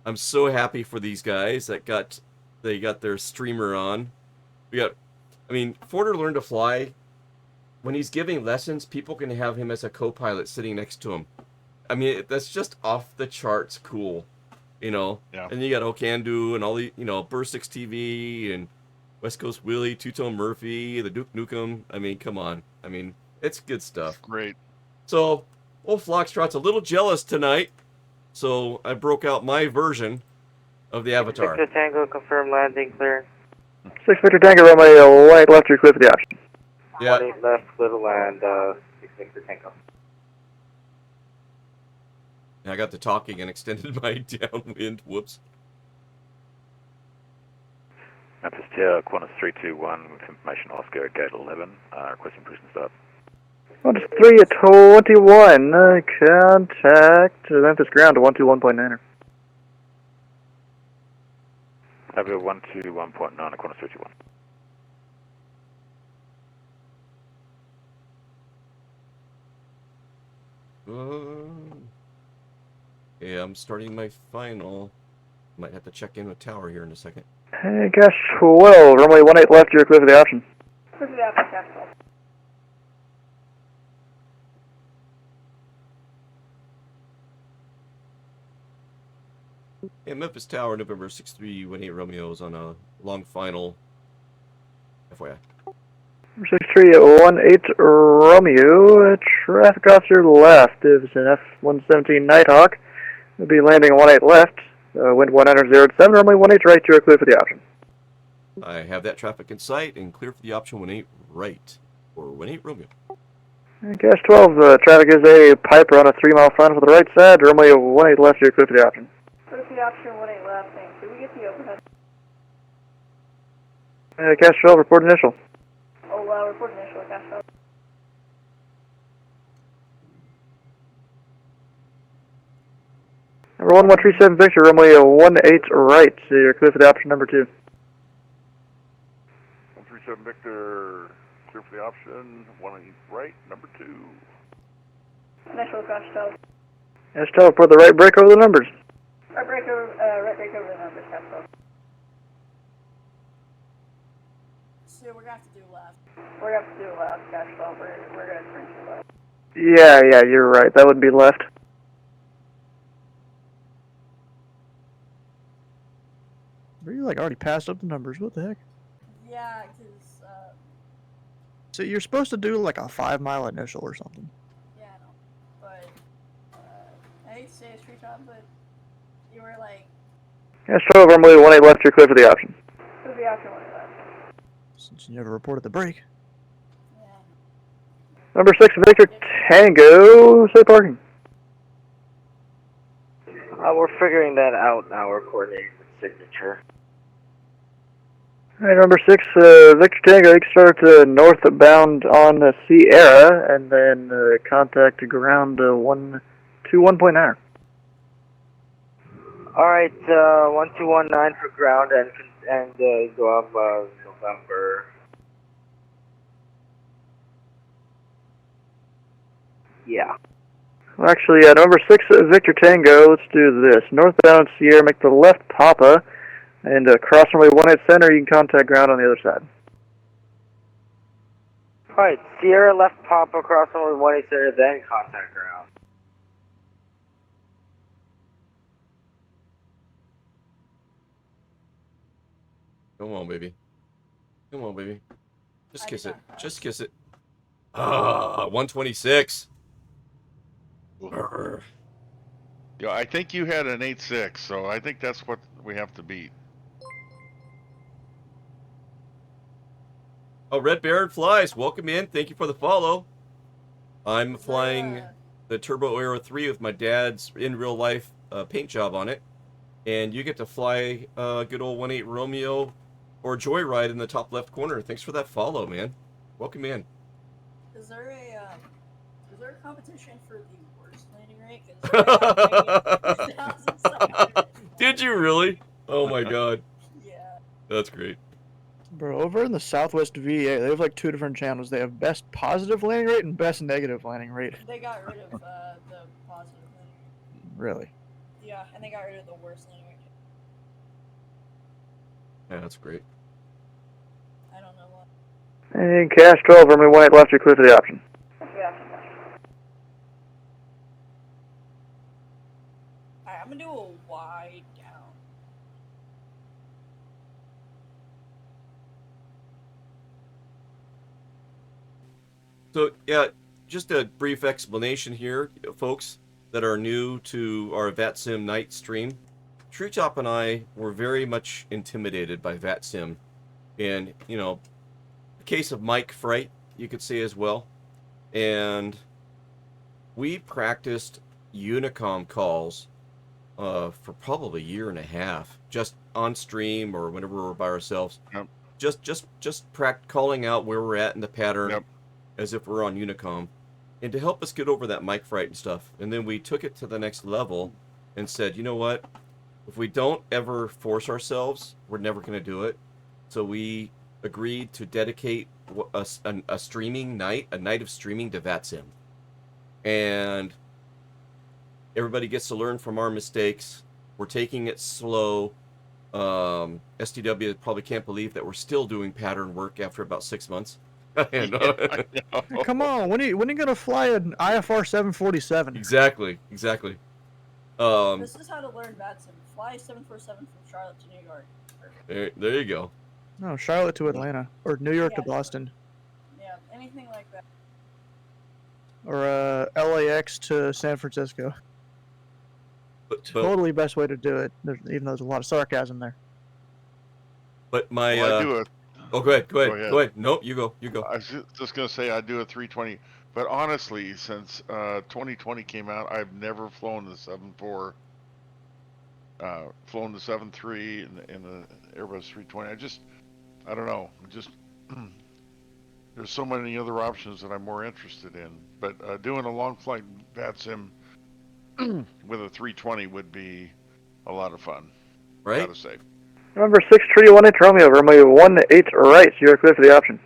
I'm so happy for these guys that they got their streamer on. Forder learned to fly. When he's giving lessons, people can have him as a co-pilot sitting next to him. I mean, that's just off the charts cool, you know. Yeah. And you got Okandu and all the, Burstix TV and West Coast Willie, Two-Tone Murphy, the Duke Nukem. I mean, come on. I mean, it's good stuff. That's great. So, old Flockstrot's a little jealous tonight, so I broke out my version of the Avatar. 6 Tango, confirm landing clear. 6 Victor Tango, runway light left, you're clear for the option. Yeah. 18 left, clear to land, 6 Victor Tango. And I got to talking and extended my downwind. Whoops. Memphis Tower, Qantas 321 with information Oscar, gate 11, requesting push and start. Qantas 3 at 21, contact Memphis ground to 121.9. Over 121.9 at Qantas 321. Yeah, I'm starting my final. Might have to check in with Tower here in a second. Hey, Cash 12, runway 18 left, you're clear for the option. Clear for the option, cash 12. Yeah, Memphis Tower, November 6318 Romeo is on a long final. FYI. Number 6318 Romeo, traffic officer left. It was an F-117 Nighthawk. We'll be landing 18 left. Wind 107, runway 18 right, you are clear for the option. I have that traffic in sight and clear for the option 18 right, or 18 Romeo. Cash 12, traffic is a Piper on a 3-mile final for the right side, runway 18 left, you are clear for the option. Clear for the option 18 left, thanks. Did we get the overhead? Cash 12, report initial. Oh, report initial, Cash 12. Number 1137 Victor, runway 18 right, so you're clear for the option number 2. 137 Victor, clear for the option, 18 right, number 2. Initial, Cash 12. Cash 12, report the right brake over the numbers. Right brake over the numbers, Cash 12. So we're gonna have to do left. We're gonna have to do left, Cash 12. We're gonna turn to left. Yeah, you're right, that would be left. Were you like already passed up the numbers? What the heck? Yeah, because, So you're supposed to do like a 5-mile initial or something. yeah, I know. But, I hate to say it straight up, but you were like, Cash 12, runway 18 left, you're clear for the option. clear the option 18 left. Since you never reported the break. Yeah. Number 6 Victor Tango, say parking. We're figuring that out now. We're coordinating the signature. Alright, number 6 Victor Tango, you can start northbound on Sierra, and then contact ground 121.9. Alright, 1219 for ground and go up November. Yeah. Well, actually, number 6 Victor Tango, let's do this. Northbound Sierra, make the left Papa, and cross runway 18 center, you can contact ground on the other side. Alright, Sierra left pop across runway 18 center, then contact ground. Come on, baby. Come on, baby. Just kiss it. not. Just kiss it. Ah, 126. Brr. Yeah, I think you had an 8.6, so I think that's what we have to beat. Oh, Red Baron Flies, welcome in. Thank you for the follow. I'm flying the Turbo Aero 3 with my dad's in real life paint job on it. And you get to fly good old 18 Romeo or Joyride in the top left corner. Thanks for that follow, man. Welcome in. Is there a competition for the worst landing rate? 'Cause Did you really? Oh my god. Yeah. That's great. Bro, over in the Southwest VA, they have like 2 different channels. They have best positive landing rate and best negative landing rate. They got rid of the positive landing rate. Really? Yeah, and they got rid of the worst landing rate. Yeah, that's great. I don't know what. And cash 12, runway 18 left, you're clear for the option. Yeah. Alright, I'm gonna do a wide down. So, yeah, just a brief explanation here, folks that are new to our VatSim night stream. Treetop and I were very much intimidated by VatSim. And, you know, the case of Mike Fright, you could say as well. And we practiced Unicom calls for probably a year and a half, just on stream or whenever we're by ourselves. Yep. Just calling out where we're at in the pattern. Yep. As if we're on Unicom, and to help us get over that mic fright and stuff. And then we took it to the next level and said, you know what, if we don't ever force ourselves, we're never going to do it. So we agreed to dedicate a streaming night, a night of streaming to VatSim. And everybody gets to learn from our mistakes. We're taking it slow. STW probably can't believe that we're still doing pattern work after about 6 months. I know. Come on, when are you gonna fly an IFR 747? Exactly. This is how to learn VatSim. Fly 747 from Charlotte to New York. Perfect. There you go. No, Charlotte to Atlanta or New York to Yeah. Boston. Or LAX to San Francisco. But Totally best way to do it, even though there's a lot of sarcasm there. my Well, I do a. oh, go ahead. Go ahead. Nope, you go. I was just gonna say I do a 320, but honestly, since 2020 came out, I've never flown the 7.4. Flown the 7.3 in the Airbus 320. I don't know. There's so many other options that I'm more interested in. But doing a long flight VatSim with a 320 would be a lot of fun. Right? Gotta say. Number 6, Treaty 18 Romeo, runway 18 right. You're clear for the option.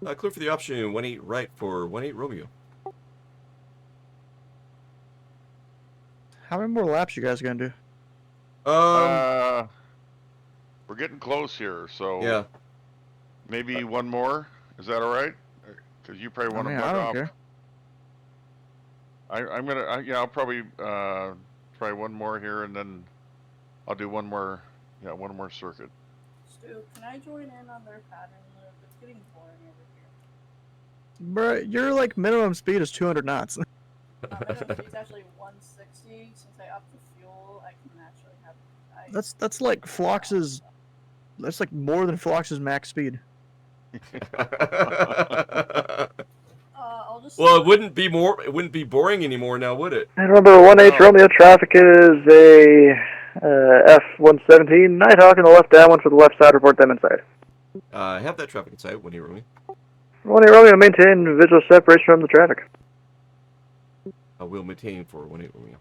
Clear for the option 18 right for 18 Romeo. How many more laps you guys gonna do? We're getting close here, so yeah, maybe one more. Is that all right? Because you probably want to bug I don't off. care. I'm gonna. I'll probably try one more here, and then I'll do one more. Yeah, one more circuit. Stu, can I join in on their pattern loop? It's getting boring over here. Bro, your like minimum speed is 200 knots. Minimum speed's actually 160. Since I upped the fuel, I can actually have. That's like Flox's. That's like more than Flox's max speed. I'll just. Well, it wouldn't be boring anymore now, would it? And remember, 18 Romeo traffic is a F-117 Nighthawk in the left downwind for the left side. Report them inside. Have that traffic inside 18 Romeo. 18 Romeo, maintain visual separation from the traffic. I will maintain for 18 Romeo.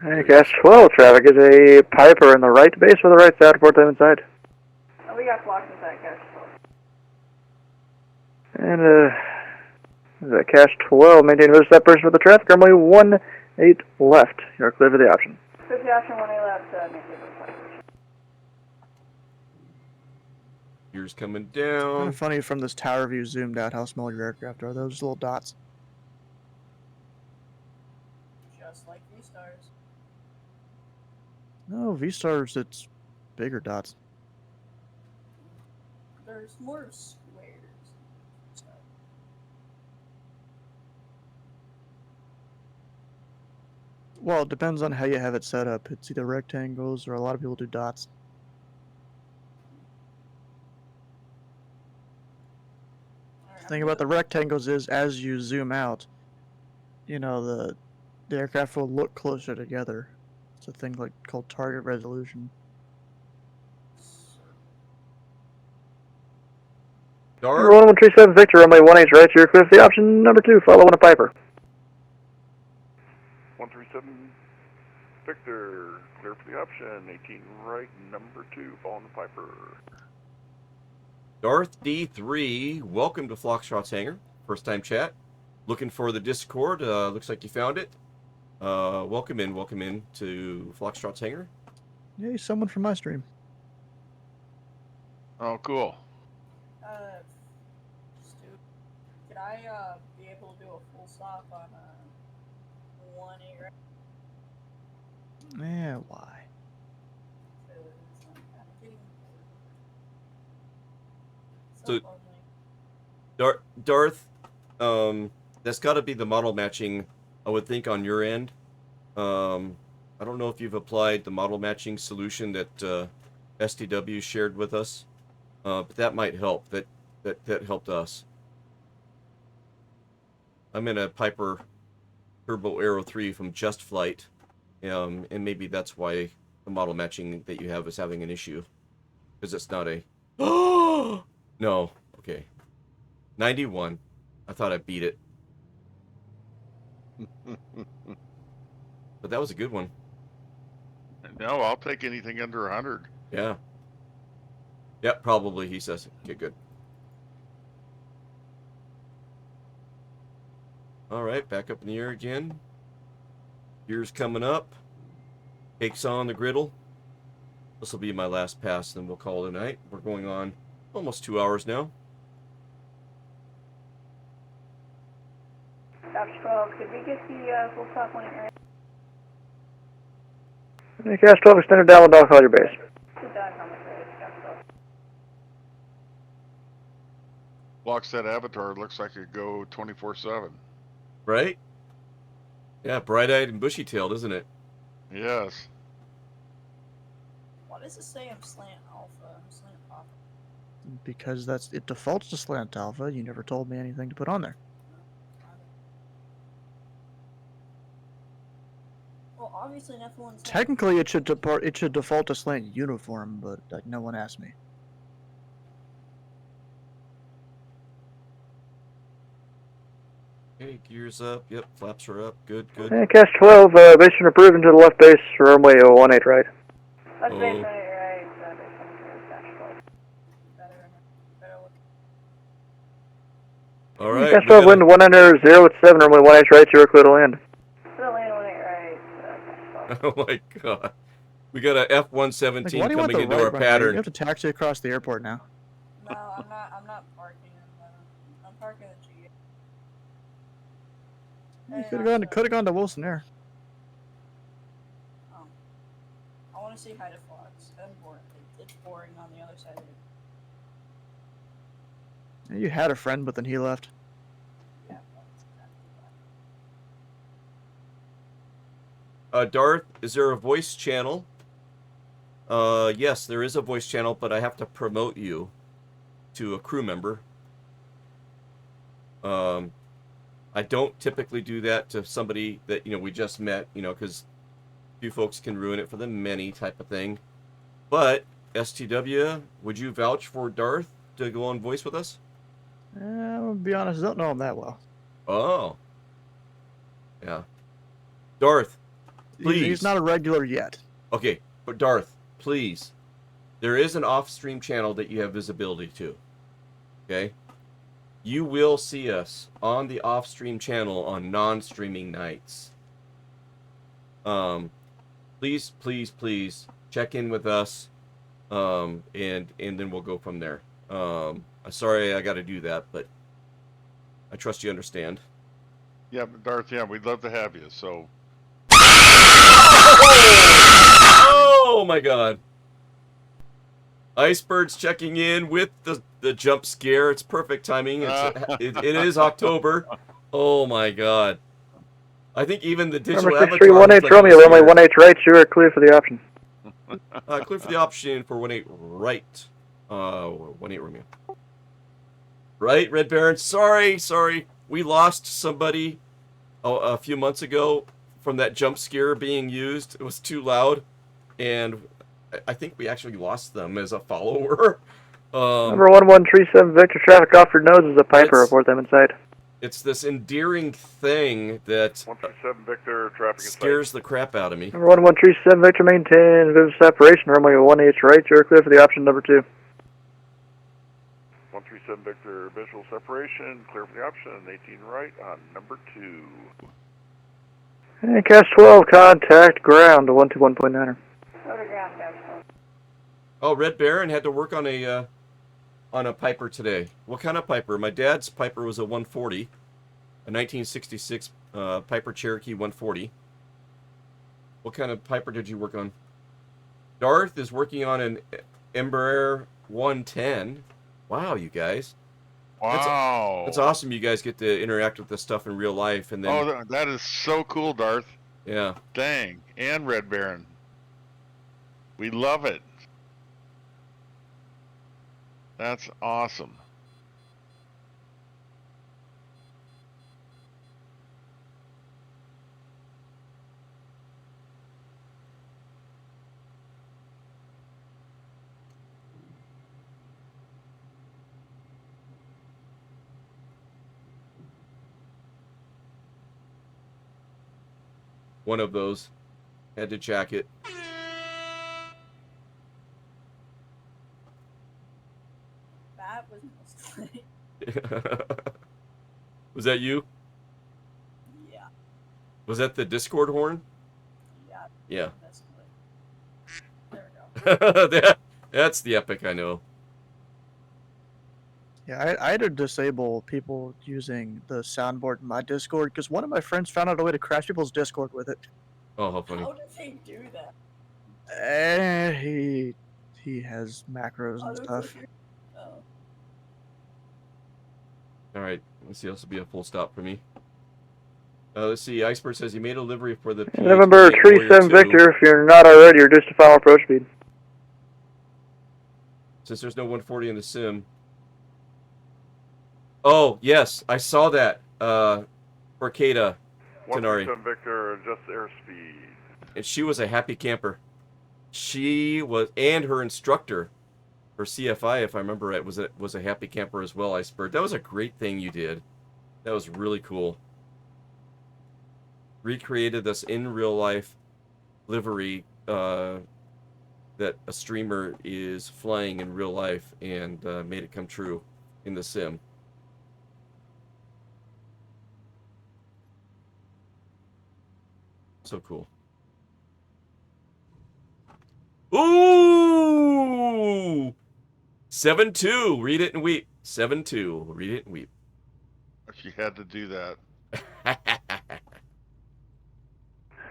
And Cash 12 traffic is a Piper in the right base for the right side. Report them inside. Oh, we got blocks inside Cash 12. And Cash 12, maintain visual separation for the traffic. Runway 18 left. You're clear for the option. 50 option 18 left, maintain visual separation. Here's coming Kind down. of funny from this tower view zoomed out how small your aircraft are. Those little dots. Just like V-Stars. No, V-Stars, it's bigger dots. There's more squares. Well, it depends on how you have it set up. It's either rectangles or a lot of people do dots. The thing about the rectangles is, as you zoom out, you know, the aircraft will look closer together. It's a thing called target resolution. Number 1137 Victor, runway 18 right. You're clear for the option. Number 2, follow on a Piper. 137 Victor, clear for the option. 18 right, number 2, following the Piper. Darth D3, welcome to Foxtrot's hangar. First time chat. Looking for the Discord. Looks like you found it. Welcome in to Foxtrot's hangar. Yay, someone from my stream. Oh, cool. Stu, could I be able to do a full stop on 18 right? Yeah, why? So, Darth, that's got to be the model matching, I would think, on your end. I don't know if you've applied the model matching solution that STW shared with us, but that might help. That helped us. I'm in a Piper Turbo Aero 3 from Just Flight, and maybe that's why the model matching that you have is having an issue, because it's not a. No, okay. 91. I thought I beat it. But that was a good one. No, I'll take anything under 100. Yeah. Yeah, probably, he says. Okay, good. All right, back up in the air again. Gears coming up. Cakes on the griddle. This will be my last pass, then we'll call it a night. We're going on almost 2 hours now. Cash 12, could we get the full stop 18 right? Cash 12, extended downwind, I'll call your base. Sit down, how much is Cash 12? Blocks that avatar, looks like it go 24/7. Right? Yeah, bright-eyed and bushy-tailed, isn't it? Yes. Why does it say I'm slant alpha? I'm slant alpha. Because it defaults to slant alpha. You never told me anything to put on there. Well, obviously nothing one's. Technically, it should default to slant uniform, but like no one asked me. Okay, gears up. Yep, flaps are up. Good, good. And Cash 12, base should approve into the left base, runway 18 right. Left base Oh. 18 right, base 18 dash 12. Better look. All right. Cash 12, wind 100.07, runway 18 right, you're clear to land. Still land 18 right, dash 12. Oh my god. We got a F-117 Like, why do you want coming the into our right runway? pattern. You have to taxi across the airport now. No, I'm not parking in the. I'm parking in the G. You could have gone to Wilson Air. Oh. I want to see Hyde Fox. It's boring on the other side of it. You had a friend, but then he left. Yeah, that's exactly Darth, is there a voice channel? Yes, there is a voice channel, but I have to promote you to a crew member. I don't typically do that to somebody that, we just met, because few folks can ruin it for the many type of thing. But, STW, would you vouch for Darth to go on voice with us? I'm gonna be honest, I don't know him that well. Oh. Yeah. Darth, please. He's not a regular yet. Okay, but Darth, please. There is an off-stream channel that you have visibility to. Okay? You will see us on the off-stream channel on non-streaming nights. Please, please, please check in with us, and then we'll go from there. I'm sorry I got to do that, but I trust you understand. Yeah, but Darth, yeah, we'd love to have you, so. Oh my god. Icebird's checking in with the jump scare. It's perfect timing. It is October. Oh my god. I think even the digital Number avatar... 6318 Romeo, runway 18 right, you are clear for the option. Clear for the option for 18 right. 18 Romeo. Right, Red Baron. Sorry. We lost somebody a few months ago from that jump scare being used. It was too loud, and I think we actually lost them as a follower. Number 1137 Victor, traffic off your nose is a Piper, report them inside. It's this endearing thing that 137 Victor, traffic scares the crap out of me. Number 1137 Victor, maintain vivid separation, runway 18 right, you're clear for the option number 2. 137 Victor, visual separation, clear for the option, 18 right on number 2. And Cash 12, contact ground, 121.9er. Oh, Red Baron had to work on a Piper today. What kind of Piper? My dad's Piper was a 140, a 1966 Piper Cherokee 140. What kind of Piper did you work on? Darth is working on an Embraer 110. Wow, you guys. Wow. That's awesome. You guys get to interact with this stuff in real life, and then. Oh, that is so cool, Darth. Yeah. Dang. And Red Baron. We love it. That's awesome. One of those. Had to jack it. That was mostly. Was that you? Yeah. Was that the Discord horn? Yeah. There we go. That's the epic I know. Yeah, I had to disable people using the soundboard in my Discord because one of my friends found out a way to crash people's Discord with it. Oh, how funny. How did they do that? He has macros and stuff. Oh. All right, let's see. This will be a full stop for me. Let's see. Iceberg says he made a livery for the November PA-28 Tree Warrior 7 2. Victor, if you're not already, you're just to final approach speed. Since there's no 140 in the sim. Oh, yes. I saw that. For Kata Tenari. 137 Victor, adjust airspeed. And she was a happy camper. She was, and her instructor, her CFI, if I remember right, was a happy camper as well, Iceberg. That was a great thing you did. That was really cool. Recreated this in real life livery that a streamer is flying in real life and made it come true in the sim. So cool. Ooh! 7-2. Read it and weep. 7-2. Read it and weep. She had to do that.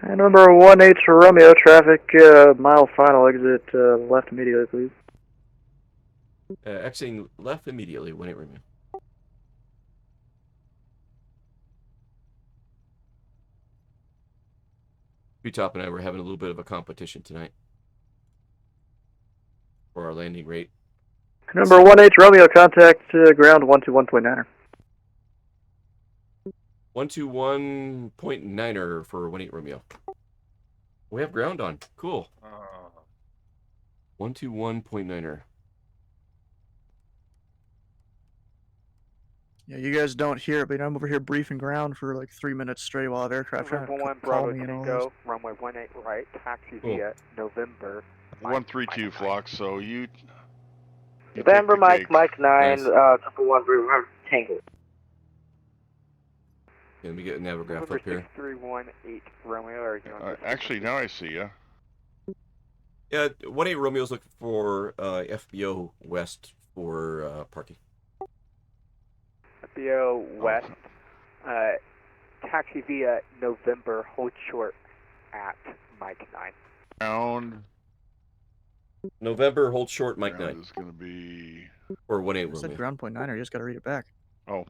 And number 1-8 Romeo, traffic, mile final, exit left immediately, please. Exiting left immediately when it removed. Top and I were having a little bit of a competition tonight for our landing rate. Number 1-8 Romeo, contact ground 121.9er. 121.9er for 1-8 Romeo. We have ground on. Cool. 121.9er. Yeah, you guys don't hear it, but I'm over here briefing ground for like 3 minutes straight while I have aircraft trying to call me and all this. Runway 18 right, taxi via November. 132 Flock, so you November take the Mike cake. 9, Nice. triple 1 River Tango. Let me get a navograph up here. 6318 Romeo, are you on Actually, now I see ya. Yeah, 1-8 Romeo's looking for FBO West for parking. FBO West, taxi via November, hold short at Mike 9. Ground. November, hold short, Mike 9. Ground is going to be... Or 1-8 I Romeo. said ground point 9er, you just gotta read it back. Oh.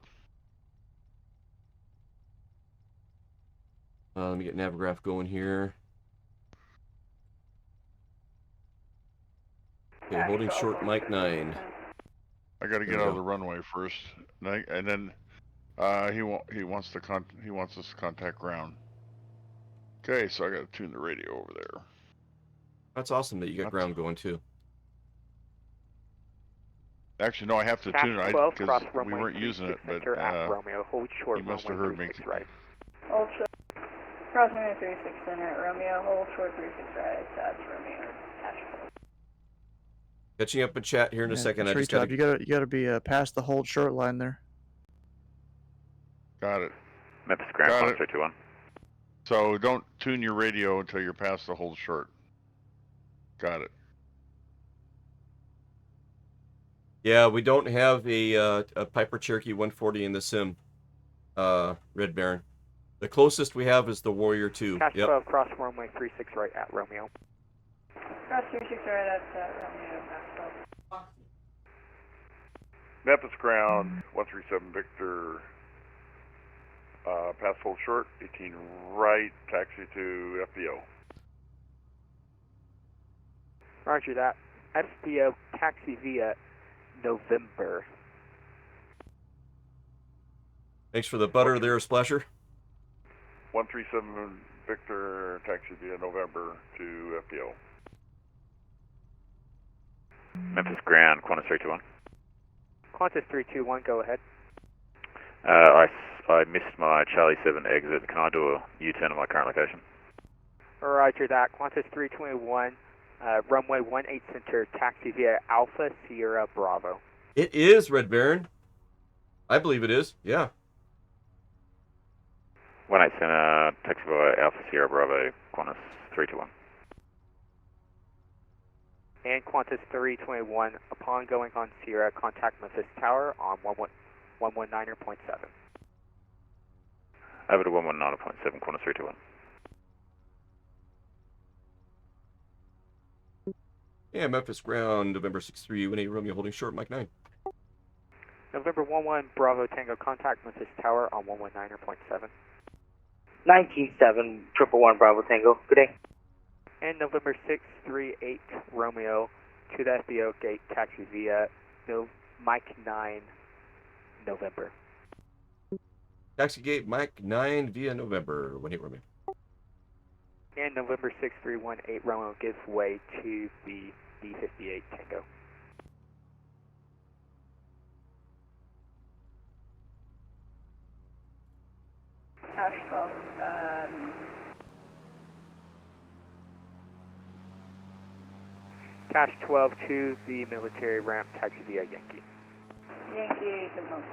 Let me get navograph going here. Okay, holding short, Mike 9. I got to get out of the runway first, and then he wants us to contact ground. Okay, so I got to tune the radio over there. That's awesome that you got ground going too. Actually, no, I have to tune it because we weren't using it, but Romeo, hold short, he must have heard me. Right. Hold short. Crossing 36 center at Romeo, hold short 36 right, that's Romeo. Catching up in chat here in a second. I just Treetop, you gotta be past the hold short line there. Got it. Memphis Grand 1321. So don't tune your radio until you're past the hold short. Got it. Yeah, we don't have a Piper Cherokee 140 in the sim, Red Baron. The closest we have is the Warrior 2. Cash Yep. 12, cross runway 36 right at Romeo. Cross 36 right at Romeo, back Memphis ground 137 Victor, pass hold short, 18 right, taxi to FBO. Roger that. FBO taxi via November. Thanks for the butter there, Splasher. 137 Victor, taxi via November to FBO. Memphis Grand, Qantas 321. Qantas 321, go ahead. I missed my Charlie 7 exit. Can I do a U-turn at my current location? Roger that. Qantas 321, runway 18 center, taxi via Alpha Sierra Bravo. It is, Red Baron. I believe it is, yeah. 18 center, taxi via Alpha Sierra Bravo, Qantas 321. And Qantas 321, upon going on Sierra, contact Memphis Tower on 119.7. Over to 119.7, Qantas 321. Yeah, Memphis ground, November 6-3, 1-8 Romeo, holding short, Mike 9. November 11 Bravo Tango, contact Memphis Tower on 119.7. 197 111 Bravo Tango. Good day. And November 638 Romeo to the FBO gate, taxi via Mike 9 November. Taxi gate Mike 9 via November. 18 Romeo. And November 6318 Romeo gives way to the B58 Tango. Cash 12. Cash 12 to the military ramp, taxi via Yankee. Yankee to Memphis.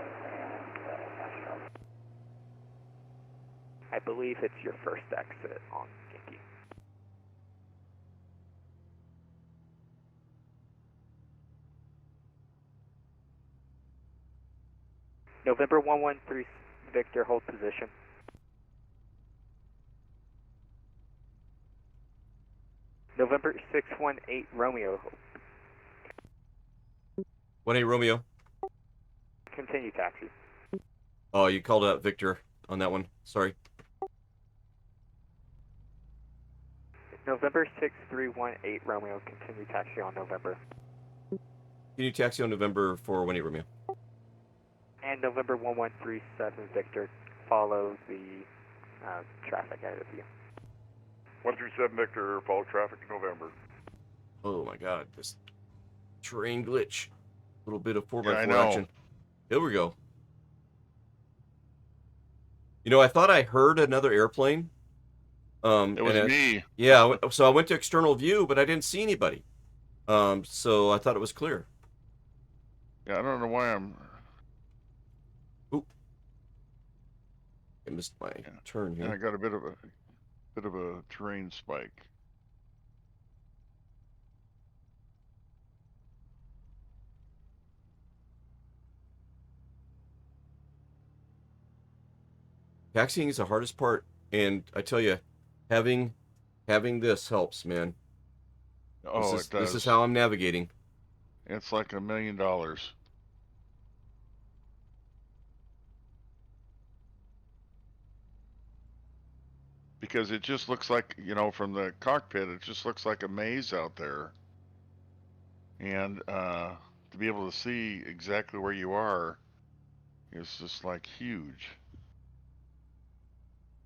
Cash 12. I believe it's your first exit on Yankee. November 113 Victor, hold position. November 618 Romeo, 18 Romeo. continue taxi. Oh, you called out Victor on that one. Sorry. November 6318 Romeo, continue taxi on November. Can you taxi on November for 18 Romeo? And November 1137 Victor, follow the traffic ahead of you. 137 Victor, follow traffic November. Oh my god, this terrain glitch. A little bit of 4x4 Yeah, I know. action. Here we go. You know, I thought I heard another airplane. It was me. Yeah, so I went to external view, but I didn't see anybody. So I thought it was clear. Yeah, I don't know why I'm. I missed my turn here. And I got a bit of a terrain spike. Taxiing is the hardest part, and I tell you, having this helps, man. Oh, it does. This is how I'm navigating. It's like $1 million. Because it just looks like, you know, from the cockpit, it just looks like a maze out there. And to be able to see exactly where you are is just like huge.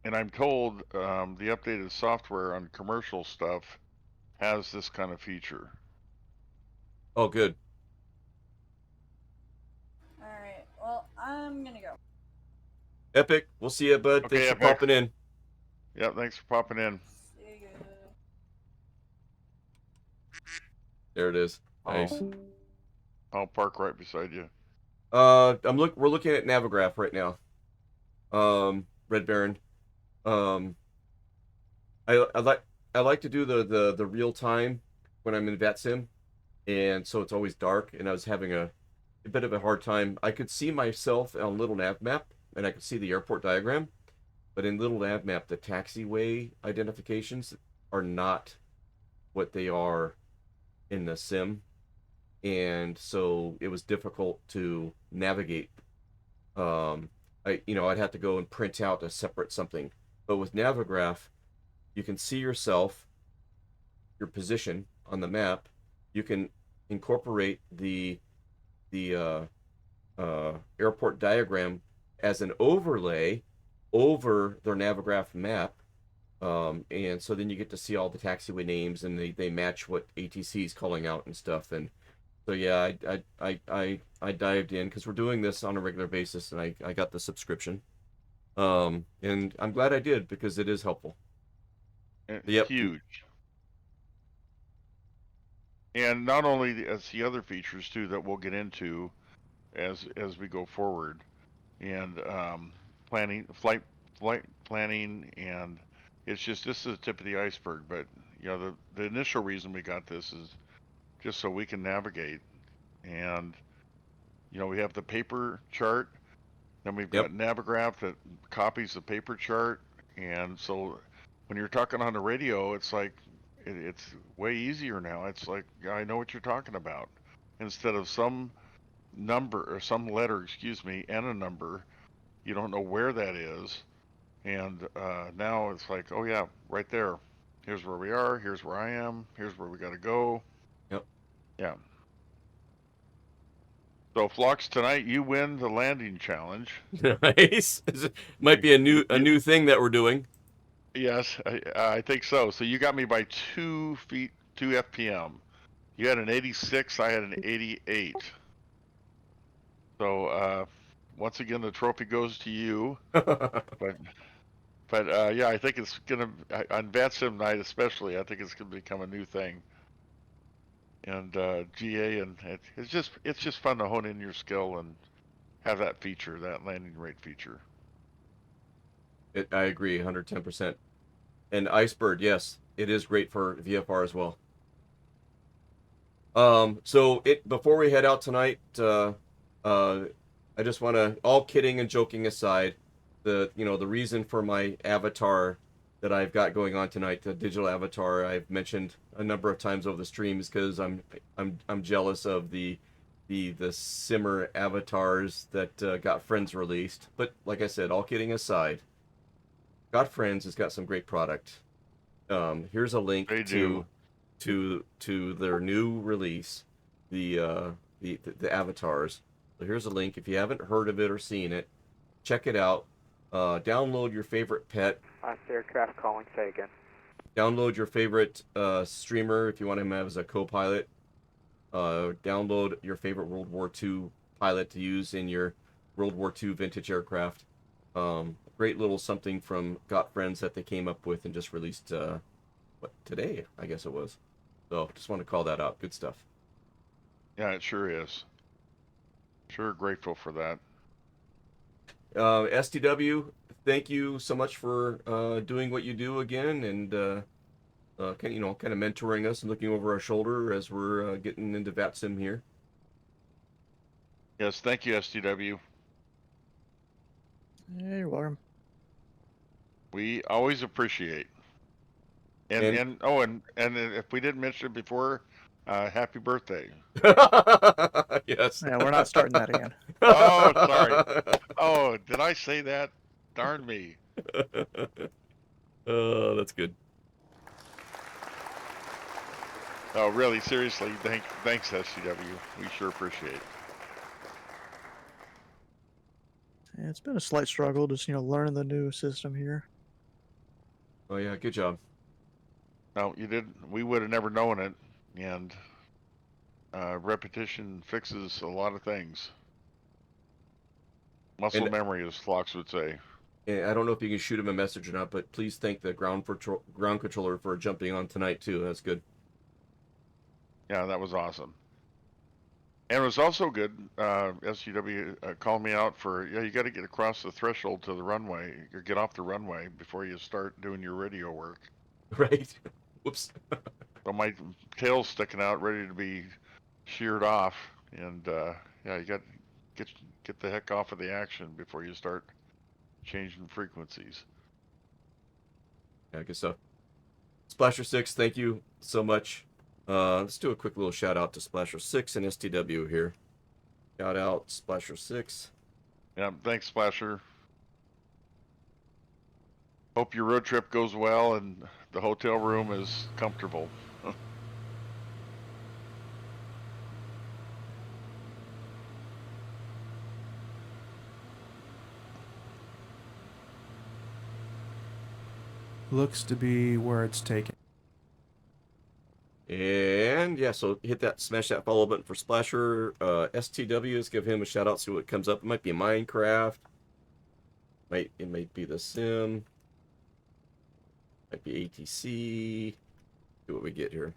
And I'm told the updated software on commercial stuff has this kind of feature. Oh, good. Alright, well, I'm gonna go. Epic. We'll see you, bud. Okay, Thanks for Epic. popping in. Yep, thanks for popping in. See you. There it is. Nice. I'll park right beside you. We're looking at Navigraph right now. Red Baron. I like to do the real time when I'm in VatSim, and so it's always dark, and I was having a bit of a hard time. I could see myself on little nav map, and I could see the airport diagram, but in little nav map, the taxiway identifications are not what they are in the sim, and so it was difficult to navigate. I'd have to go and print out a separate something, but with Navigraph, you can see yourself, your position on the map. You can incorporate the airport diagram as an overlay over their Navigraph map, and so then you get to see all the taxiway names, and they match what ATC is calling out and stuff. And so yeah, I dived in because we're doing this on a regular basis, and I got the subscription, and I'm glad I did because it is helpful. It's Yep. huge. And not only as the other features too that we'll get into as we go forward, and flight planning, and it's just, this is the tip of the iceberg. But you know, the initial reason we got this is just so we can navigate. And you know, we have the paper chart, then we've got Navigraph that copies the paper chart, and so when you're talking on the radio, it's like it's way easier now. It's like, I know what you're talking about, instead of some number or some letter, excuse me, and a number, you don't know where that is, And now it's like, oh yeah, right there. Here's where we are. Here's where I am. Here's where we got to go. Yep. Yeah. So Phlox, tonight you win the landing challenge. Nice. Might be a new thing that we're doing. Yes, I think so. So you got me by 2 feet, 2 FPM. You had an 86. I had an 88. So once again, the trophy goes to you. But yeah, I think it's gonna on VatSim night especially. I think it's gonna become a new thing. And GA, and it's just fun to hone in your skill and have that feature, that landing rate feature. I agree, 110%. And Icebird, yes, it is great for VFR as well. So before we head out tonight, I just want to, all kidding and joking aside, the reason for my avatar that I've got going on tonight, the digital avatar, I've mentioned a number of times over the stream, is because I'm jealous of the simmer avatars that Got Friends released. But like I said, all kidding aside, Got Friends has got some great product. Here's a link to their new release, the avatars. So here's a link. If you haven't heard of it or seen it, check it out. Download your favorite pet. Last aircraft calling, say again. Download your favorite streamer if you want him as a co-pilot. Download your favorite World War II pilot to use in your World War II vintage aircraft. Great little something from Got Friends that they came up with and just released today, I guess it was. So just want to call that out. Good stuff. Yeah, it sure is. Sure grateful for that. STW, thank you so much for doing what you do again, and kind of mentoring us and looking over our shoulder as we're getting into VatSim here. Yes, thank you, STW. Yeah, you're welcome. We always appreciate. And if we didn't mention it before, happy birthday. Yes. Yeah, we're not starting that again. Oh, sorry. Oh, did I say that? Darn me. Oh, that's good. Oh, really? Seriously? Thanks, SCW. We sure appreciate it. Yeah, it's been a slight struggle, just learning the new system here. Oh yeah, good job. No, you didn't. We would have never known it, and repetition fixes a lot of things. Muscle memory, as Phlox would say. And I don't know if you can shoot him a message or not, but please thank the ground controller for jumping on tonight too. That's good. Yeah, that was awesome. And it was also good. SCW called me out for, you got to get across the threshold to the runway, or get off the runway before you start doing your radio work. Right. Whoops. So my tail's sticking out, ready to be sheared off, and yeah, you got to get the heck off of the action before you start changing frequencies. Yeah, good stuff. Splasher 6, thank you so much. Let's do a quick little shout out to Splasher 6 and STW here. Shout out Splasher 6. Yeah, thanks, Splasher. Hope your road trip goes well and the hotel room is comfortable. Looks to be where it's taken. And yeah, so smash that follow button for Splasher. STWs, give him a shout out, see what comes up. It might be Minecraft. It might be the Sim. Might be ATC. See what we get here.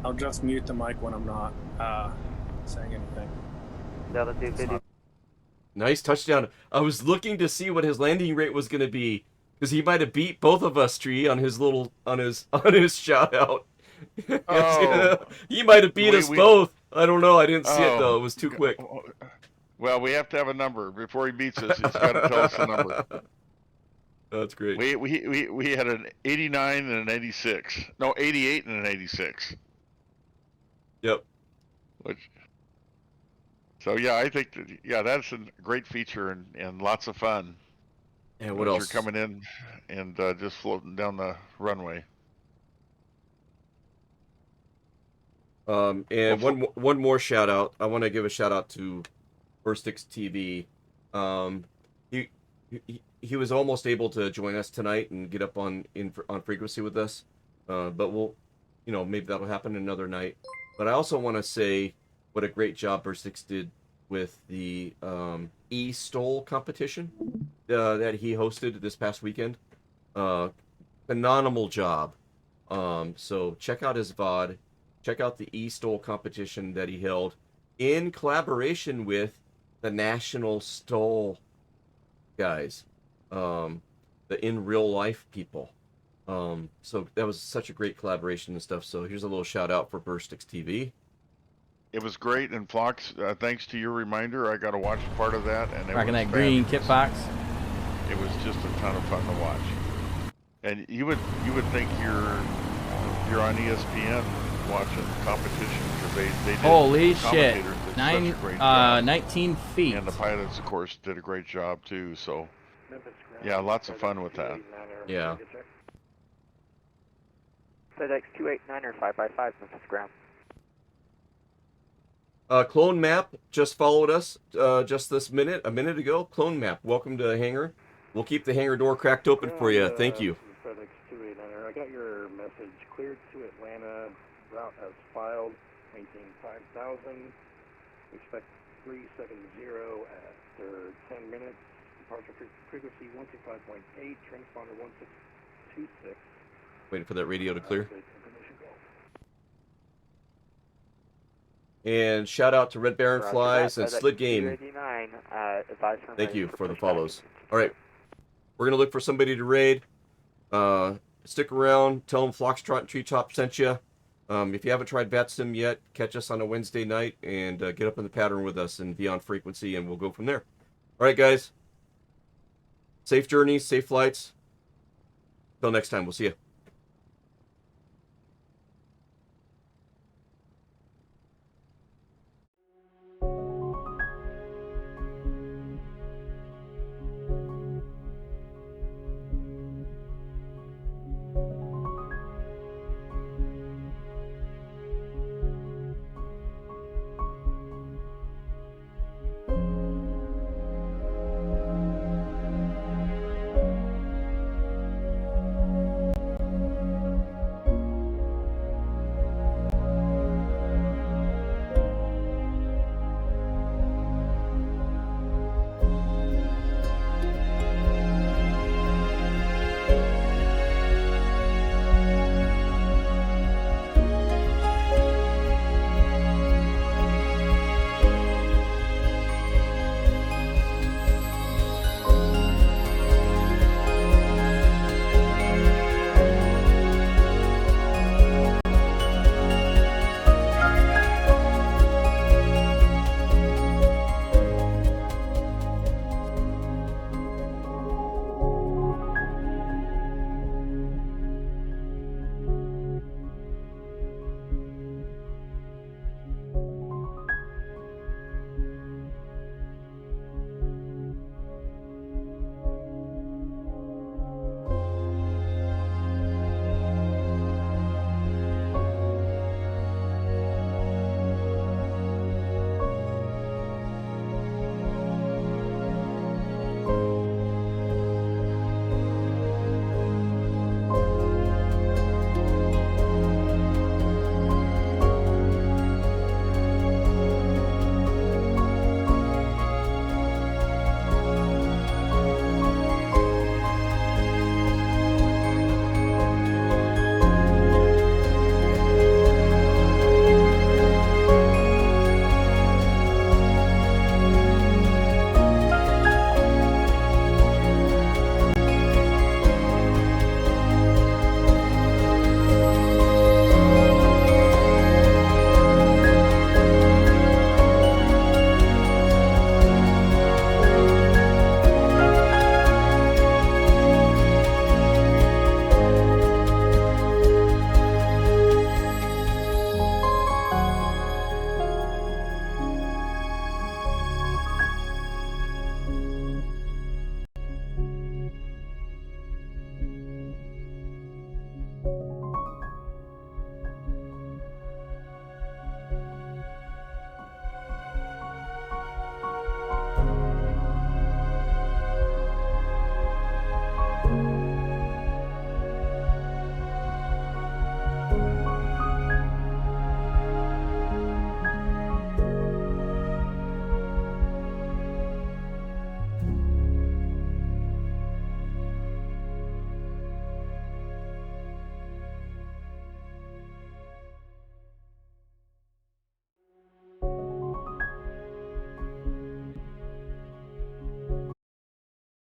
I'll just mute the mic when I'm not saying anything. Delta 250. Nice touchdown. I was looking to see what his landing rate was going to be, because he might have beat both of us, Tree, on his shout out. Oh, he might have beat us both. I don't know. I didn't see it though. It was too quick. Well, we have to have a number before he beats us. He's got to tell us the number. That's great. We had an 89 and an 86. No, 88 and an 86. Yep. So yeah, I think that's a great feature and lots of fun. And what as else? You're coming in and just floating down the runway. And one more shout out. I want to give a shout out to Burstix TV. He was almost able to join us tonight and get up on frequency with us. But we'll, maybe that'll happen another night. But I also want to say what a great job Burstix did with the e-stole competition that he hosted this past weekend. Phenomenal job. So check out his VOD. Check out the e-stole competition that he held in collaboration with the National Stole guys, the in real life people. So that was such a great collaboration and stuff. So here's a little shout out for Burstix TV. It was great, and Flox, thanks to your reminder, I got to watch part of that, and rocking that green kit box. It was just a ton of fun to watch. And you would think you're on ESPN watching competition because they did. Holy shit! Did such a great job. 19 feet. And the pilots, of course, did a great job too. So yeah, lots of fun with that. Yeah. FedEx 289er 555 Memphis ground. Clone Map just followed us just a minute ago. Clone Map, welcome to the hangar. We'll keep the hangar door cracked open for you. Thank you. FedEx 289er. I got your message. Cleared to Atlanta. Route as filed. Maintain 5,000. Expect 370 after 10 minutes. Departure frequency 125.8. Transponder 1626. Waiting for that radio to clear. And shout out to Red Baron Flies and Slit Game. Thank you for the follows. All right, we're gonna look for somebody to raid. Stick around. Tell them Foxtrot and Treetop sent you. If you haven't tried VatSim yet, catch us on a Wednesday night and get up in the pattern with us and be on frequency, and we'll go from there. All right, guys. Safe journeys, safe flights. Till next time, we'll see you.